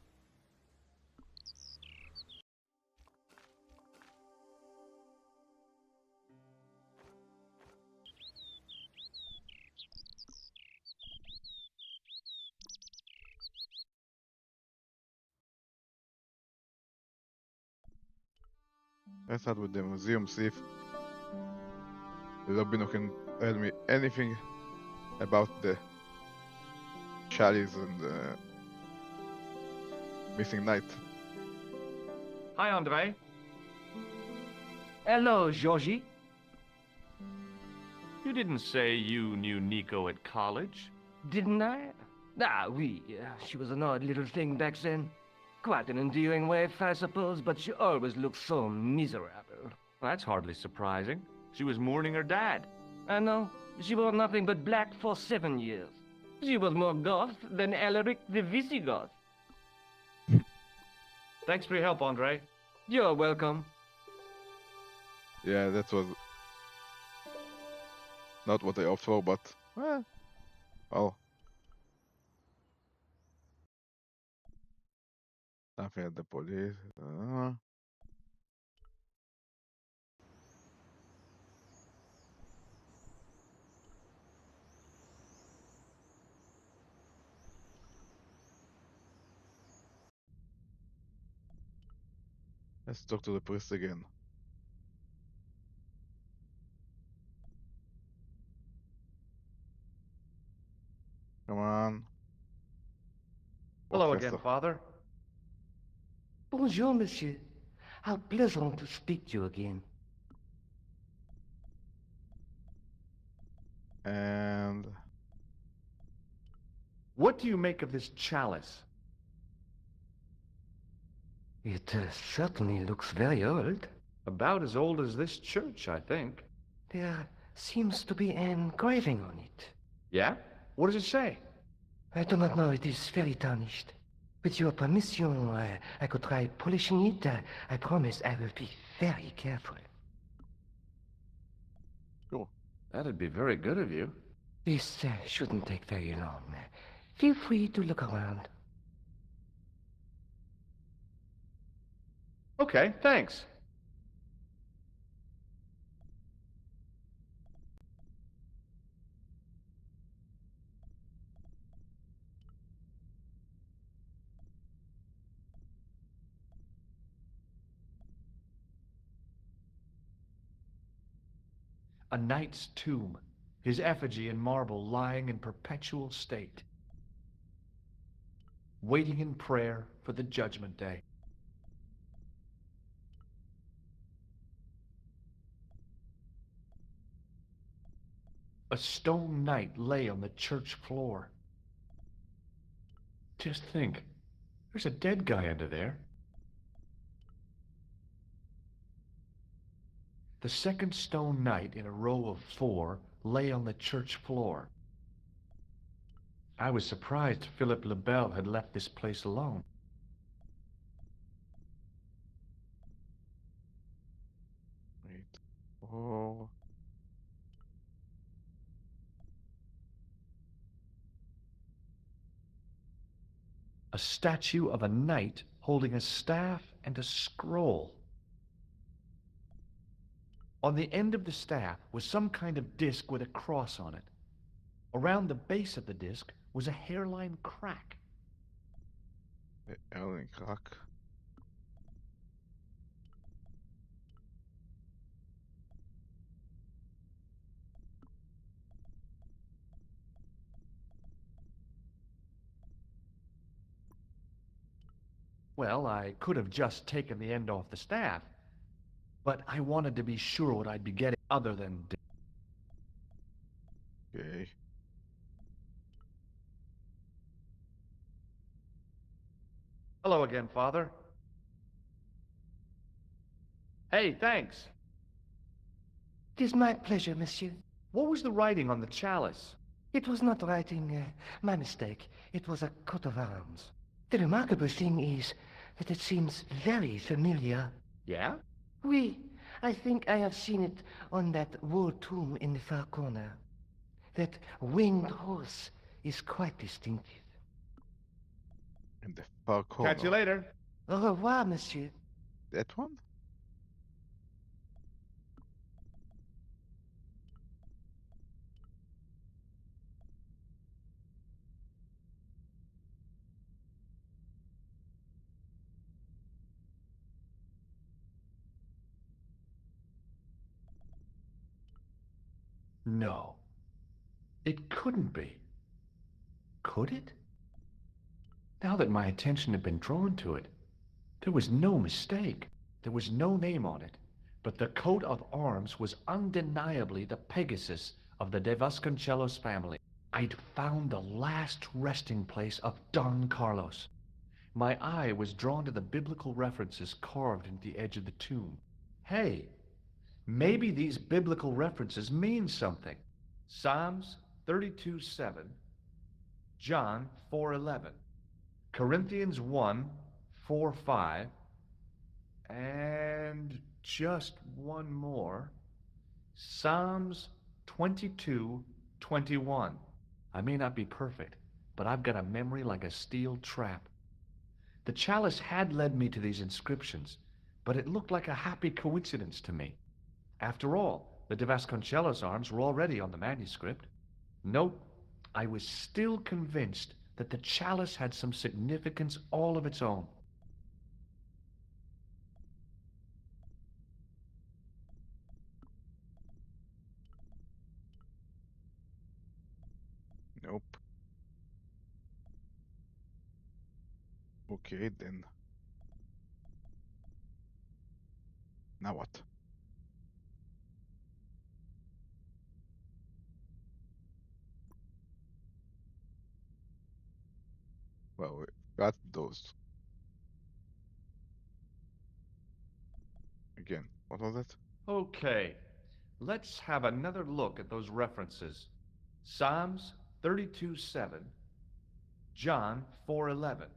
Let's start with the museum, see if Robino can tell me anything about the chalice and the missing knight. Hi, Andre. Hello, Georgie. You didn't say you knew Nico at college. Didn't I? Ah, oui. She was an odd little thing back then. Quite an endearing wife, I suppose, but she always looked so miserable. That's hardly surprising. She was mourning her dad. I know. She wore nothing but black for 7 years. She was more Goth than Alaric the Visigoth. Thanks for your help, Andre. You're welcome. Yeah, that was not what I hoped for, but well. Nothing at the police. Let's talk to the priest again. Come on. Hello Professor. again, Father. Bonjour, monsieur. How pleasant to speak to you again. And What do you make of this chalice? It certainly looks very old. About as old as this church, I think. There seems to be an engraving on it. Yeah? What does it say? I do not know, it is very tarnished. With your permission, I could try polishing it. I promise I will be very careful. cool. That'd be very good of you. This shouldn't take very long. Feel free to look around. Okay, thanks. A knight's tomb, his effigy in marble lying in perpetual state, waiting in prayer for the judgment day. A stone knight lay on the church floor. Just think, there's a dead guy under there. The second stone knight in a row of 4 lay on the church floor. I was surprised Philip le Bel had left this place alone. Wait. Oh. A statue of a knight holding a staff and a scroll. On the end of the staff was some kind of disc with a cross on it. Around the base of the disc was a hairline crack. The Erling crack. Well, I could have just taken the end off the staff, but I wanted to be sure what I'd be getting other than... Okay. Hello again, Father. Hey, thanks. It is my pleasure, monsieur. What was the writing on the chalice? It was not writing, my mistake. It was a coat of arms. The remarkable thing is that it seems very familiar. Yeah? Oui, I think I have seen it on that wall tomb in the far corner. That winged horse is quite distinctive. In the far corner. Catch you later. Au revoir, monsieur. That one? No. It couldn't be. Could it? Now that my attention had been drawn to it, there was no mistake. There was no name on it, but the coat of arms was undeniably the Pegasus of the de Vasconcellos family. I'd found the last resting place of Don Carlos. My eye was drawn to the biblical references carved into the edge of the tomb. Hey, maybe these biblical references mean something. Psalms 32:7, John 4:11, Corinthians 1:4-5, and just one more, Psalms 22:21. I may not be perfect, but I've got a memory like a steel trap. The chalice had led me to these inscriptions, but it looked like a happy coincidence to me. After all, the de Vasconcellos arms were already on the manuscript. Nope, I was still convinced that the chalice had some significance all of its own. Nope. Okay, then. Now what? Well, we got those. Again, what was it? Okay, let's have another look at those references. Psalms 32:7, John 4:11,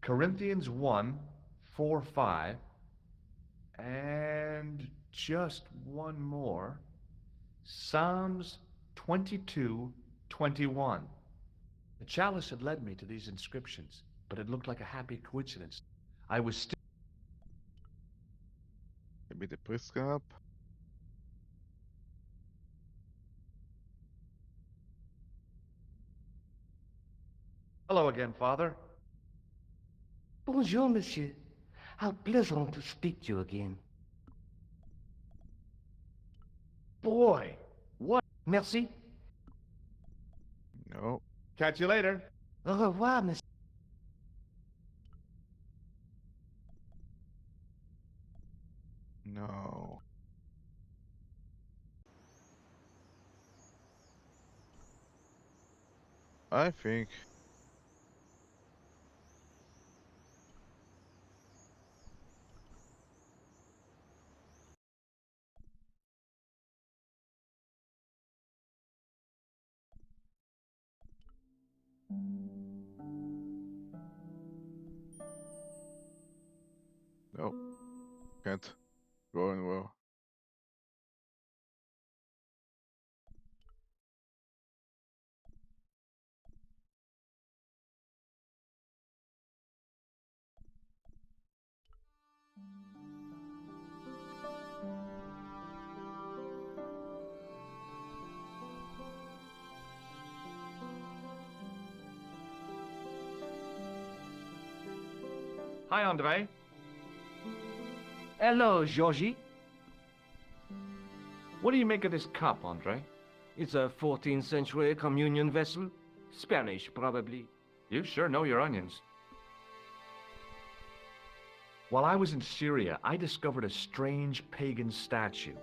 Corinthians 1:4-5, and just one more, Psalms 22:21. The chalice had led me to these inscriptions, but it looked like a happy coincidence. I was still... Maybe the priest come up? Hello again, Father. Bonjour, monsieur. How pleasant to speak to you again. Boy, what? Merci. No. Catch you later. Au revoir, monsieur. No. I think no. Can't go anywhere. Hi, Andre. Hello, Georgie. What do you make of this cup, Andre? It's a 14th century communion vessel. Spanish, probably. You sure know your onions. While I was in Syria, I discovered a strange pagan statue.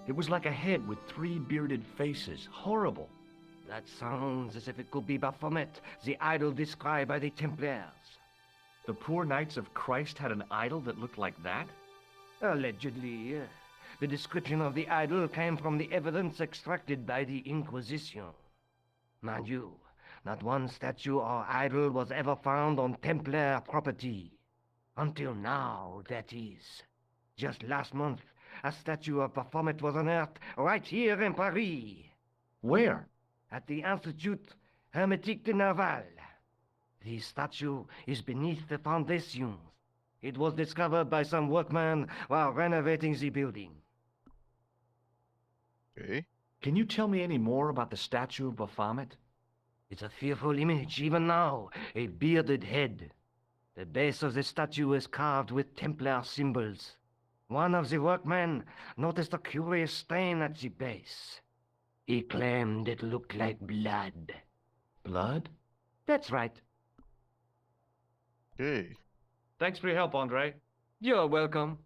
It was like a head with 3 bearded faces. Horrible. That sounds as if it could be Baphomet, the idol described by the Templars. The poor Knights of Christ had an idol that looked like that? Allegedly. The description of the idol came from the evidence extracted by the Inquisition. Mind you, not one statue or idol was ever found on Templar property. Until now, that is. Just last month, a statue of Baphomet was unearthed right here in Paris. Where? At the Institut Hermétique de Naval. The statue is beneath the foundations. It was discovered by some workmen while renovating the building. Okay. Can you tell me any more about the statue of Baphomet? It's a fearful image, even now, a bearded head. The base of the statue is carved with Templar symbols. One of the workmen noticed a curious stain at the base. He claimed it looked like blood. Blood? That's right. Okay. Thanks for your help, Andre. You're welcome.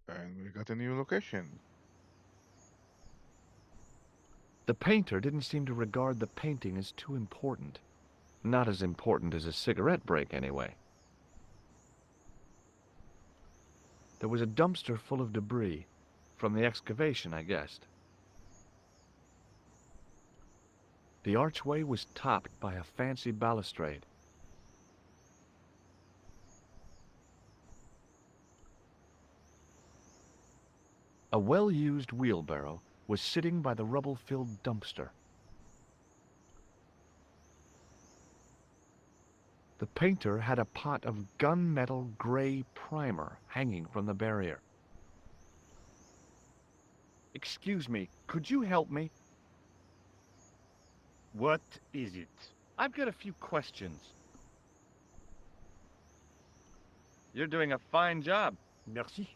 And we got a new location. The painter didn't seem to regard the painting as too important. Not as important as a cigarette break, anyway. There was a dumpster full of debris. From the excavation, I guessed. The archway was topped by a fancy balustrade. A well-used wheelbarrow was sitting by the rubble-filled dumpster. The painter had a pot of gunmetal gray primer hanging from the barrier. Excuse me, could you help me? What is it? I've got a few questions. You're doing a fine job. Merci.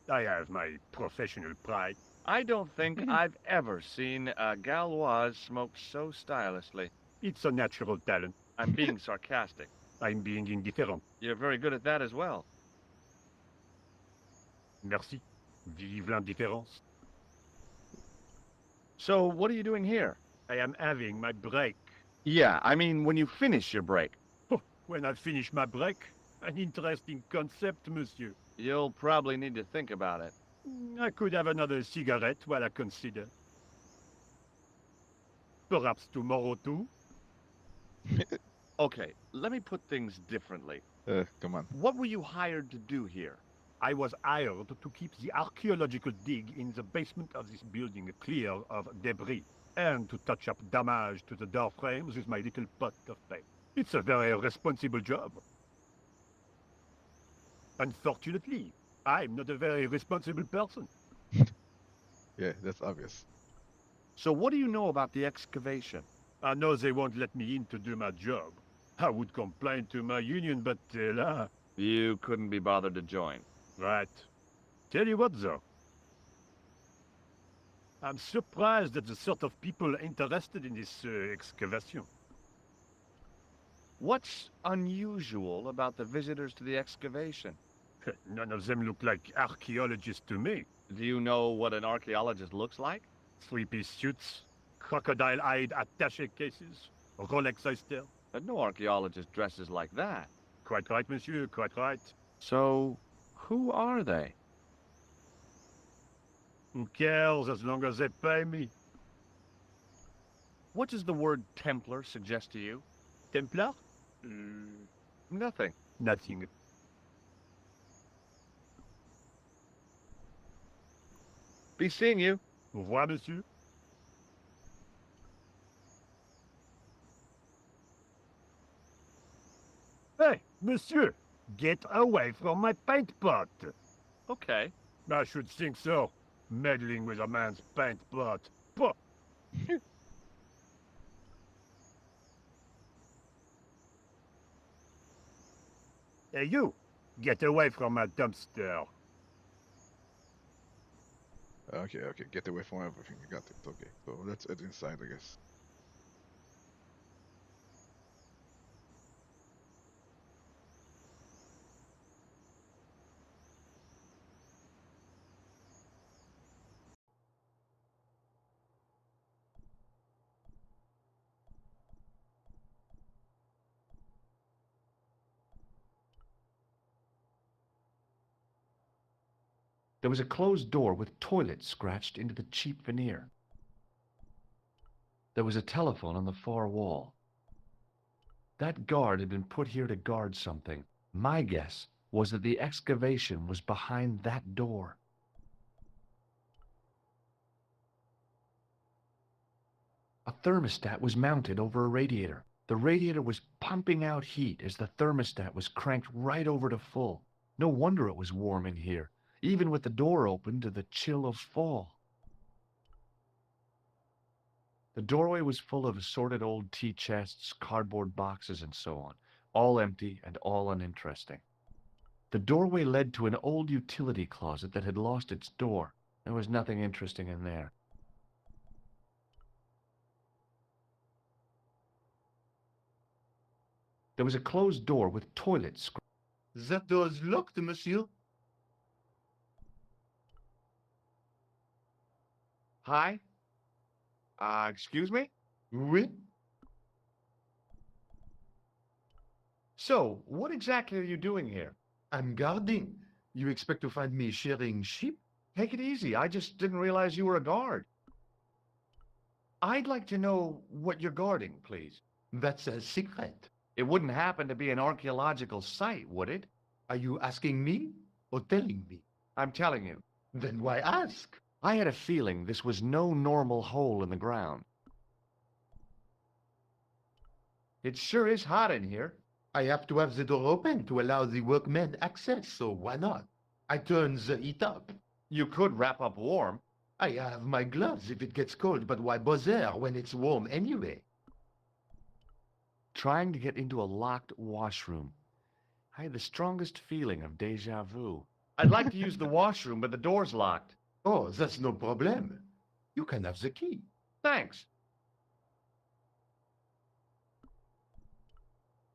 I have my professional pride. I don't think I've ever seen a Gauloise smoke so stylishly. It's a natural talent. I'm being sarcastic. I'm being indifferent. You're very good at that as well. Merci. Vive l'indifférence. So, what are you doing here? I am having my break. Yeah, I mean when you finish your break. Oh, when I finish my break, an interesting concept, monsieur. You'll probably need to think about it. I could have another cigarette while I consider. Perhaps tomorrow too? Okay, let me put things differently. Come on. What were you hired to do here? I was hired to keep the archaeological dig in the basement of this building clear of debris, and to touch up damage to the door frames with my little pot of paint. It's a very responsible job. Unfortunately, I'm not a very responsible person. Yeah, that's obvious. So what do you know about the excavation? I know they won't let me in to do my job. I would complain to my union, but là... You couldn't be bothered to join. Right. Tell you what, though. I'm surprised at the sort of people interested in this excavation. What's unusual about the visitors to the excavation? None of them look like archaeologists to me. Do you know what an archaeologist looks like? Three-piece suits, crocodile-eyed attaché cases, Rolex oyster. But no archaeologist dresses like that. Quite right, monsieur, quite right. So, who are they? Who cares as long as they pay me? What does the word Templar suggest to you? Templar? Nothing. Nothing. Be seeing you. Au revoir, monsieur. Hey, monsieur! Get away from my paint pot! Okay. I should think so. Meddling with a man's paint pot. Pah! Hey, you! Get away from my dumpster. Okay, okay, get away from everything. You got it. Okay, so let's head inside, I guess. There was a closed door with toilet scratched into the cheap veneer. There was a telephone on the far wall. That guard had been put here to guard something. My guess was that the excavation was behind that door. A thermostat was mounted over a radiator. The radiator was pumping out heat as the thermostat was cranked right over to full. No wonder it was warm in here, even with the door open to the chill of fall. The doorway was full of assorted old tea chests, cardboard boxes, and so on, all empty and all uninteresting. The doorway led to an old utility closet that had lost its door. There was nothing interesting in there. There was a closed door with toilets. That door is locked, monsieur. Hi? Excuse me? Oui? So, what exactly are you doing here? I'm guarding. You expect to find me shearing sheep? Take it easy. I just didn't realize you were a guard. I'd like to know what you're guarding, please. That's a secret. It wouldn't happen to be an archaeological site, would it? Are you asking me or telling me? I'm telling you. Then why ask? I had a feeling this was no normal hole in the ground. It sure is hot in here. I have to have the door open to allow the workmen access, so why not? I turn the heat up. You could wrap up warm. I have my gloves if it gets cold, but why bother when it's warm anyway? Trying to get into a locked washroom. I had the strongest feeling of déjà vu. I'd like to use the washroom, but the door's locked. Oh, that's no problem. You can have the key. Thanks.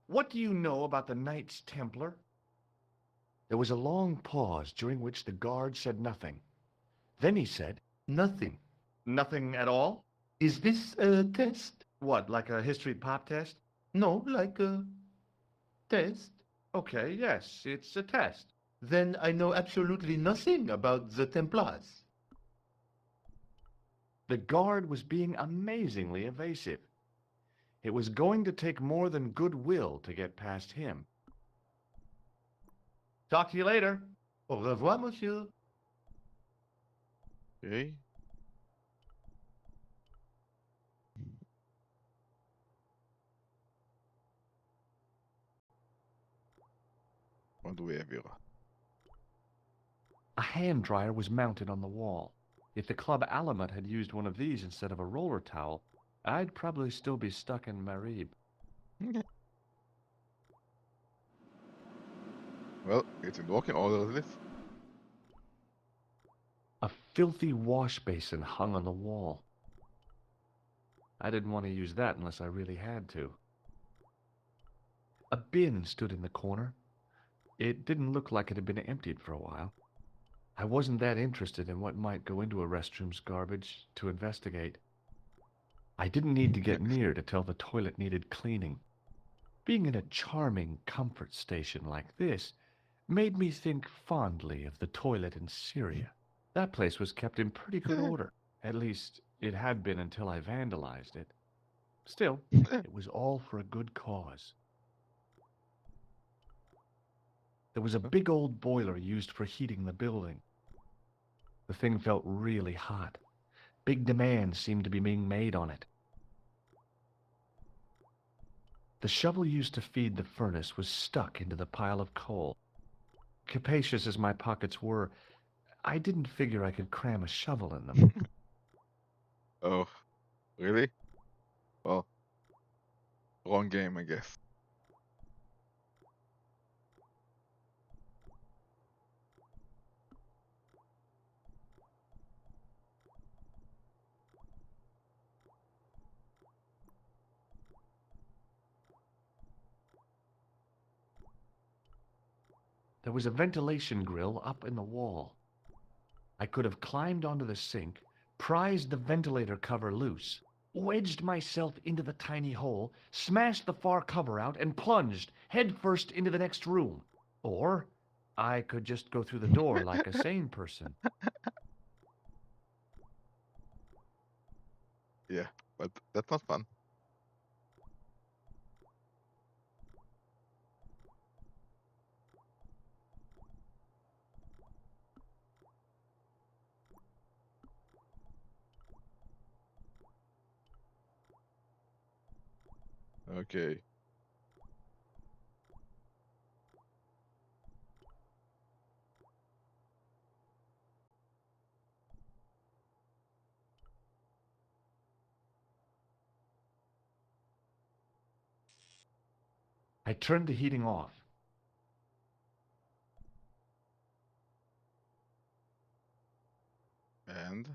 What do you know about the Knights Templar? There was a long pause during which the guard said nothing. Then he said, Nothing. Nothing at all? Is this a test? What, like a history pop test? No, like a test. Okay, yes, it's a test. Then I know absolutely nothing about the Templars. The guard was being amazingly evasive. It was going to take more than goodwill to get past him. Talk to you later. Au revoir, monsieur. Okay. What do we have here? A hand dryer was mounted on the wall. If the Club Alamut had used one of these instead of a roller towel, I'd probably still be stuck in Marib. Well, it's in working order, isn't it? A filthy wash basin hung on the wall. I didn't want to use that unless I really had to. A bin stood in the corner. It didn't look like it had been emptied for a while. I wasn't that interested in what might go into a restroom's garbage to investigate. I didn't need to get near to tell the toilet needed cleaning. Being in a charming comfort station like this made me think fondly of the toilet in Syria. That place was kept in pretty good order. At least, it had been until I vandalized it. Still, it was all for a good cause. There was a big old boiler used for heating the building. The thing felt really hot. Big demands seemed to be being made on it. The shovel used to feed the furnace was stuck into the pile of coal. Capacious as my pockets were, I didn't figure I could cram a shovel in them. Oh, really? Well, wrong game, I guess. There was a ventilation grill up in the wall. I could have climbed onto the sink, prized the ventilator cover loose, wedged myself into the tiny hole, smashed the far cover out, and plunged headfirst into the next room. Or I could just go through the door like a sane person. Yeah, but that's not fun. Okay. I turned the heating off. And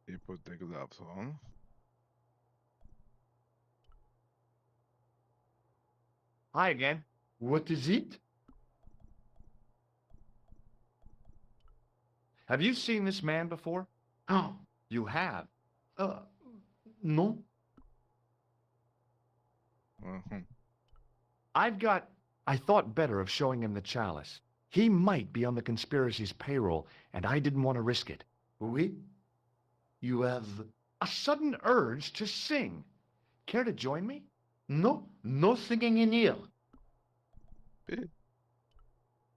you put the gloves on. Hi again. What is it? Have you seen this man before? Oh, You have. uh, no. Mhm. I thought better of showing him the chalice. He might be on the conspiracy's payroll, and I didn't want to risk it. Oui? You have... A sudden urge to sing. Care to join me? No, no singing in here. Eh,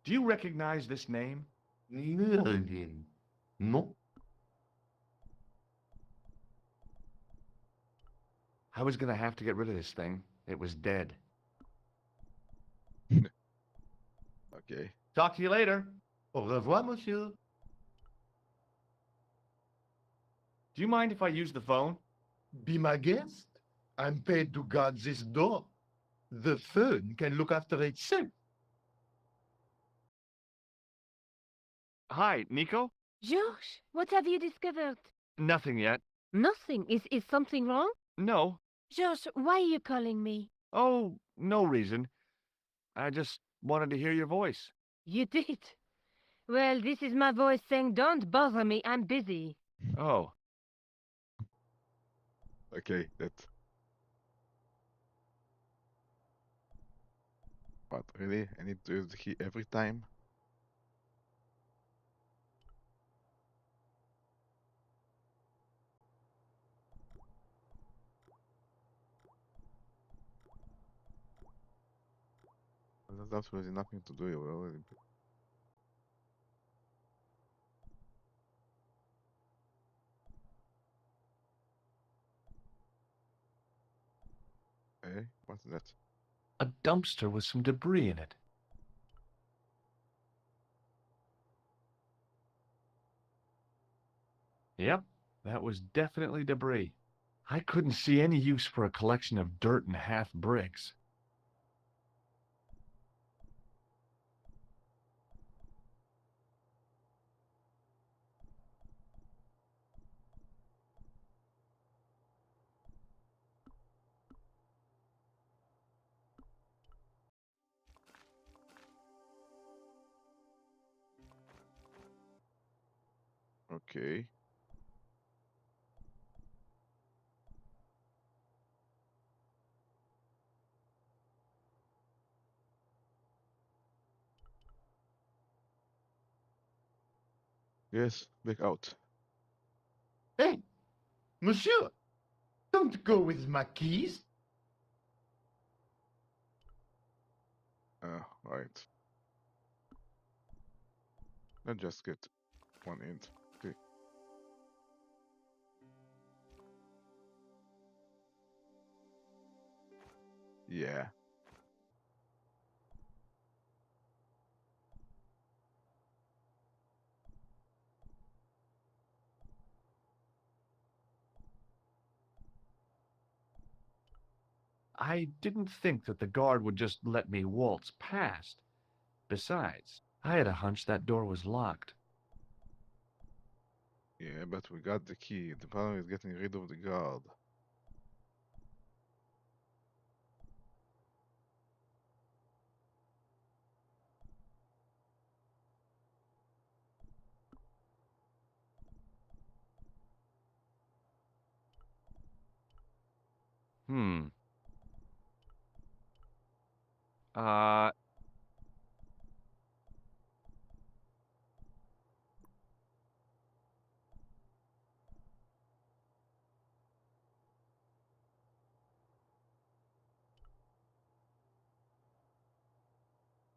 Do you recognize this name? No. I was gonna have to get rid of this thing. It was dead. Okay. Talk to you later. Au revoir, monsieur. Do you mind if I use the phone? Be my guest. I'm paid to guard this door. The phone can look after itself. Hi, Nico? George, what have you discovered? Nothing yet. Nothing. Is something wrong? No. George, why are you calling me? Oh, no reason. I just wanted to hear your voice. You did. Well, this is my voice saying, don't bother me, I'm busy. Oh. Okay, that's... But really? I need to use the key every time? Well, there's absolutely nothing to do. We're already... Hey, what's that? A dumpster with some debris in it. Yep, that was definitely debris. I couldn't see any use for a collection of dirt and half bricks. Okay. Yes, back out. Hey, monsieur, don't go with my keys. Right. Let's just get one in. See. Yeah. I didn't think that the guard would just let me waltz past. Besides, I had a hunch that door was locked. Yeah, but we got the key. The problem is getting rid of the guard. Hmm. Uh,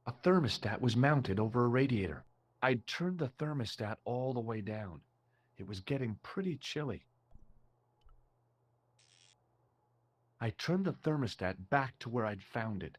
a thermostat was mounted over a radiator. I'd turned the thermostat all the way down. It was getting pretty chilly. I turned the thermostat back to where I'd found it.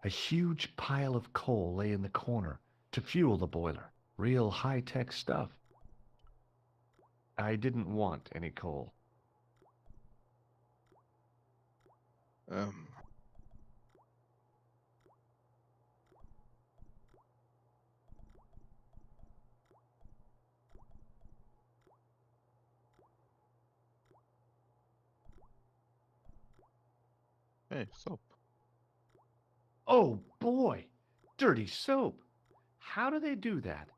A huge pile of coal lay in the corner to fuel the boiler. Real high-tech stuff. I didn't want any coal. Um, hey, soap. Oh boy! Dirty soap! How do they do that?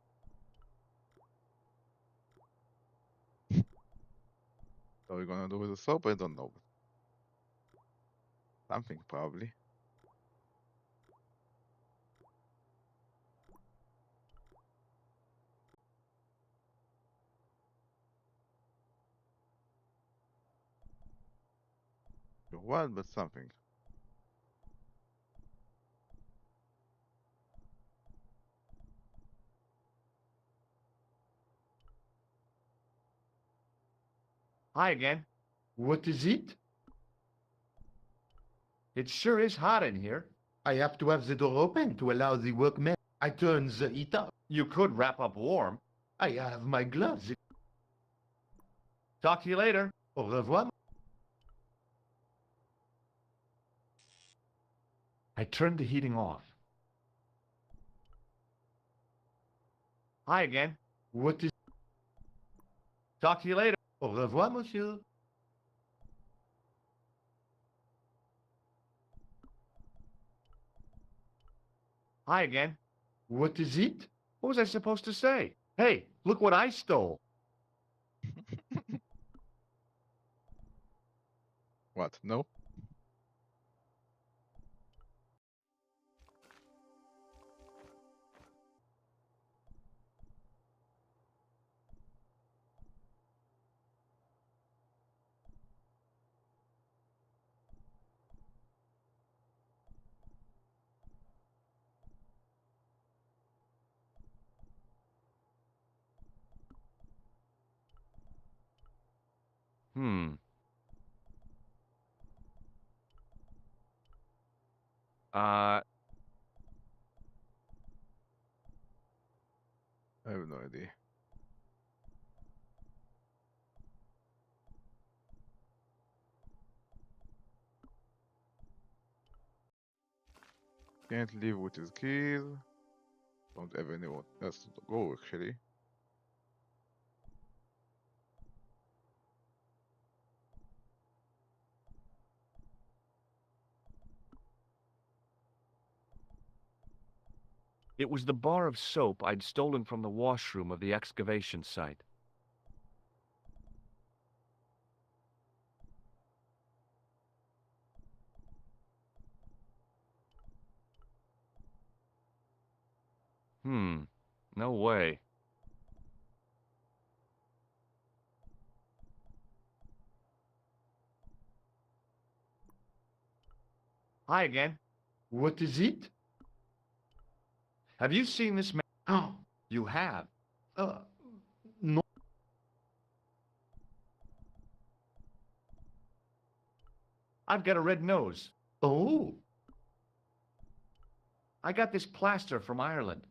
What are we gonna do with the soap? I don't know. Something probably. Sure what, but something. Hi again. What is it? It sure is hot in here. I have to have the door open to allow the workmen. I turn the heat up. You could wrap up warm. I have my gloves. Talk to you later. Au revoir. I turned the heating off. Hi again. What is... Talk to you later. Au revoir, monsieur. Hi again. What is it? What was I supposed to say? Hey, look what I stole. What? No? Hmm. Uh, I have no idea. Can't leave with his keys. Don't have anyone else to go actually. it was the bar of soap I'd stolen from the washroom of the excavation site. Hmm. No way. Hi again. What is it? Have you seen this man? Oh, You have. no. I've got a red nose. Oh, I got this plaster from Ireland.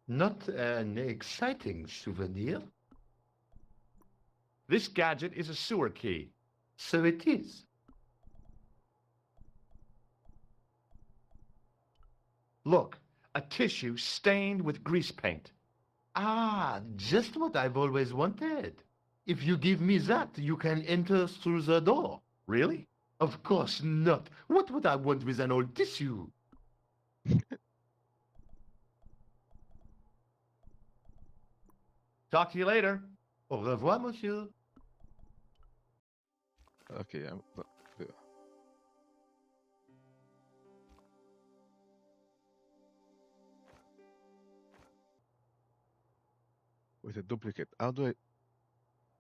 not an exciting souvenir. This gadget is a sewer key. So it is. Look, a tissue stained with grease paint. Ah, just what I've always wanted. If you give me that, you can enter through the door. Really? Of course not. What would I want with an old tissue? Talk to you later. Au revoir, monsieur. Okay, yeah. With a duplicate. How do I...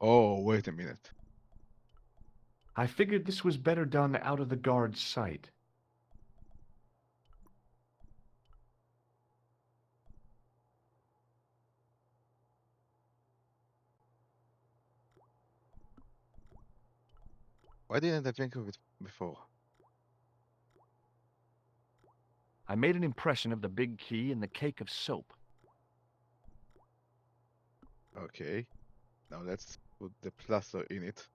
Oh, wait a minute. I figured this was better done out of the guard's sight. Why didn't I think of it before? I made an impression of the big key in the cake of soap. Okay. Now let's put the plaster in it.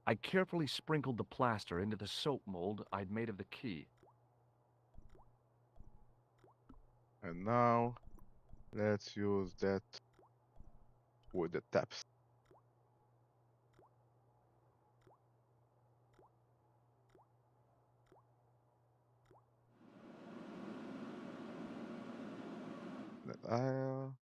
I carefully sprinkled the plaster into the soap mold I'd made of the key. And now let's use that with the taps. I'll...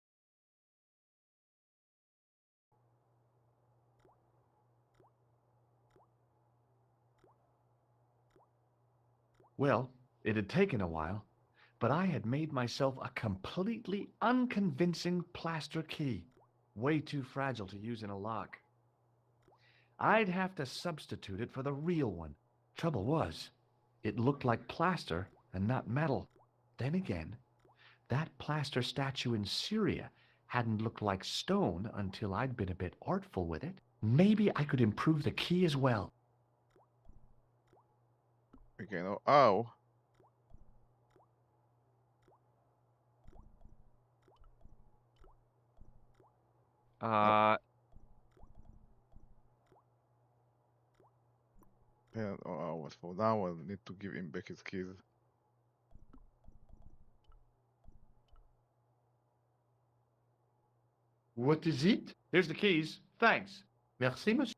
Well, it had taken a while, but I had made myself a completely unconvincing plaster key, way too fragile to use in a lock. I'd have to substitute it for the real one. Trouble was, it looked like plaster and not metal. Then again, that plaster statue in Syria hadn't looked like stone until I'd been a bit artful with it. Maybe I could improve the key as well. Okay, now ow. Yeah, what for now? I need to give him back his keys. What is it? Here's the keys. Thanks. Merci, monsieur.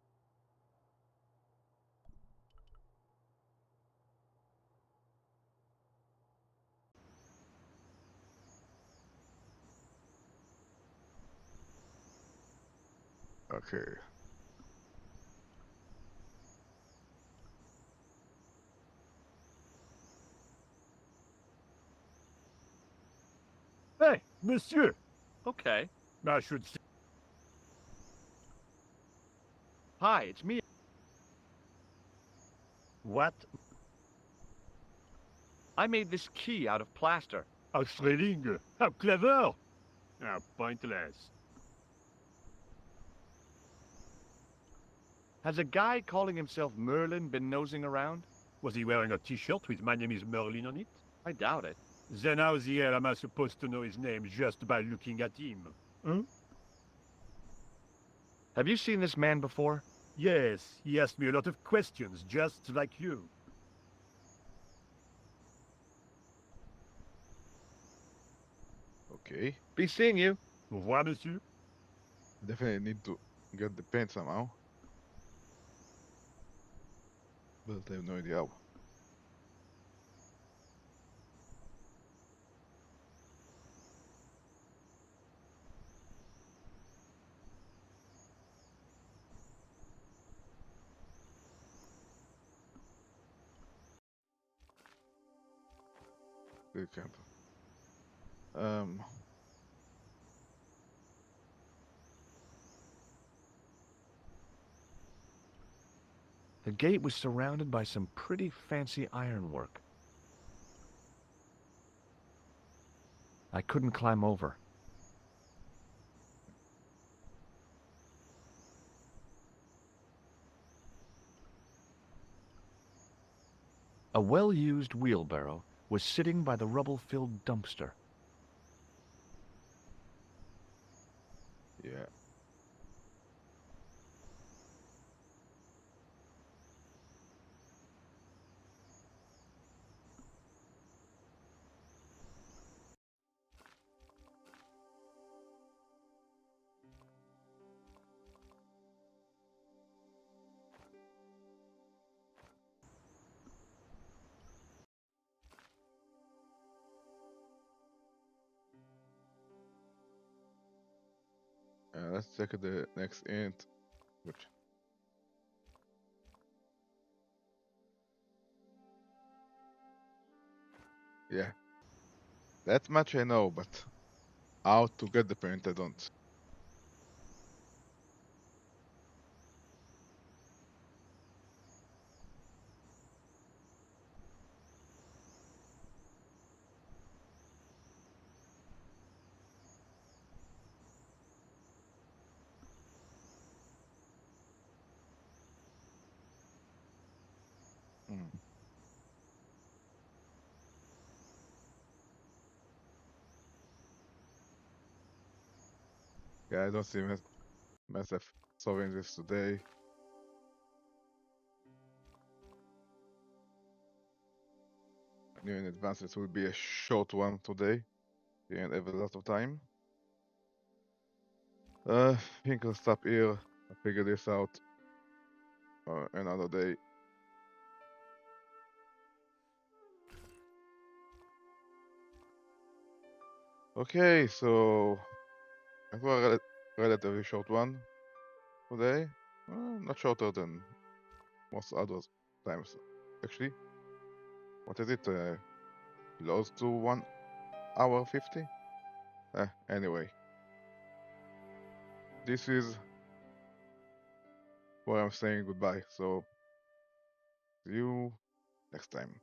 Okay. Hey, monsieur! Okay. I should say. Hi, it's me. What? I made this key out of plaster. Australing? How clever! How pointless. Has a guy calling himself Merlin been nosing around? Was he wearing a t-shirt with "My name is Merlin" on it? I doubt it. Then how the hell am I supposed to know his name just by looking at him? Huh? Have you seen this man before? Yes, he asked me a lot of questions, just like you. Okay. Be seeing you. Au revoir, monsieur. Definitely need to get the paint somehow. But I have no idea how. Good camp. Um, The gate was surrounded by some pretty fancy ironwork. I couldn't climb over. A well-used wheelbarrow was sitting by the rubble-filled dumpster. yeah. Let's check the next int. Which? Yeah. That much I know, but how to get the paint I don't. Yeah, I don't see myself solving this today. I knew in advance it will be a short one today. Didn't have a lot of time. I think I'll stop here. I'll figure this out another day. Okay, so it was a relatively short one today. Not shorter than most other times, actually. What is it? Close to 1 hour 50? Anyway, this is where I'm saying goodbye. So, see you next time.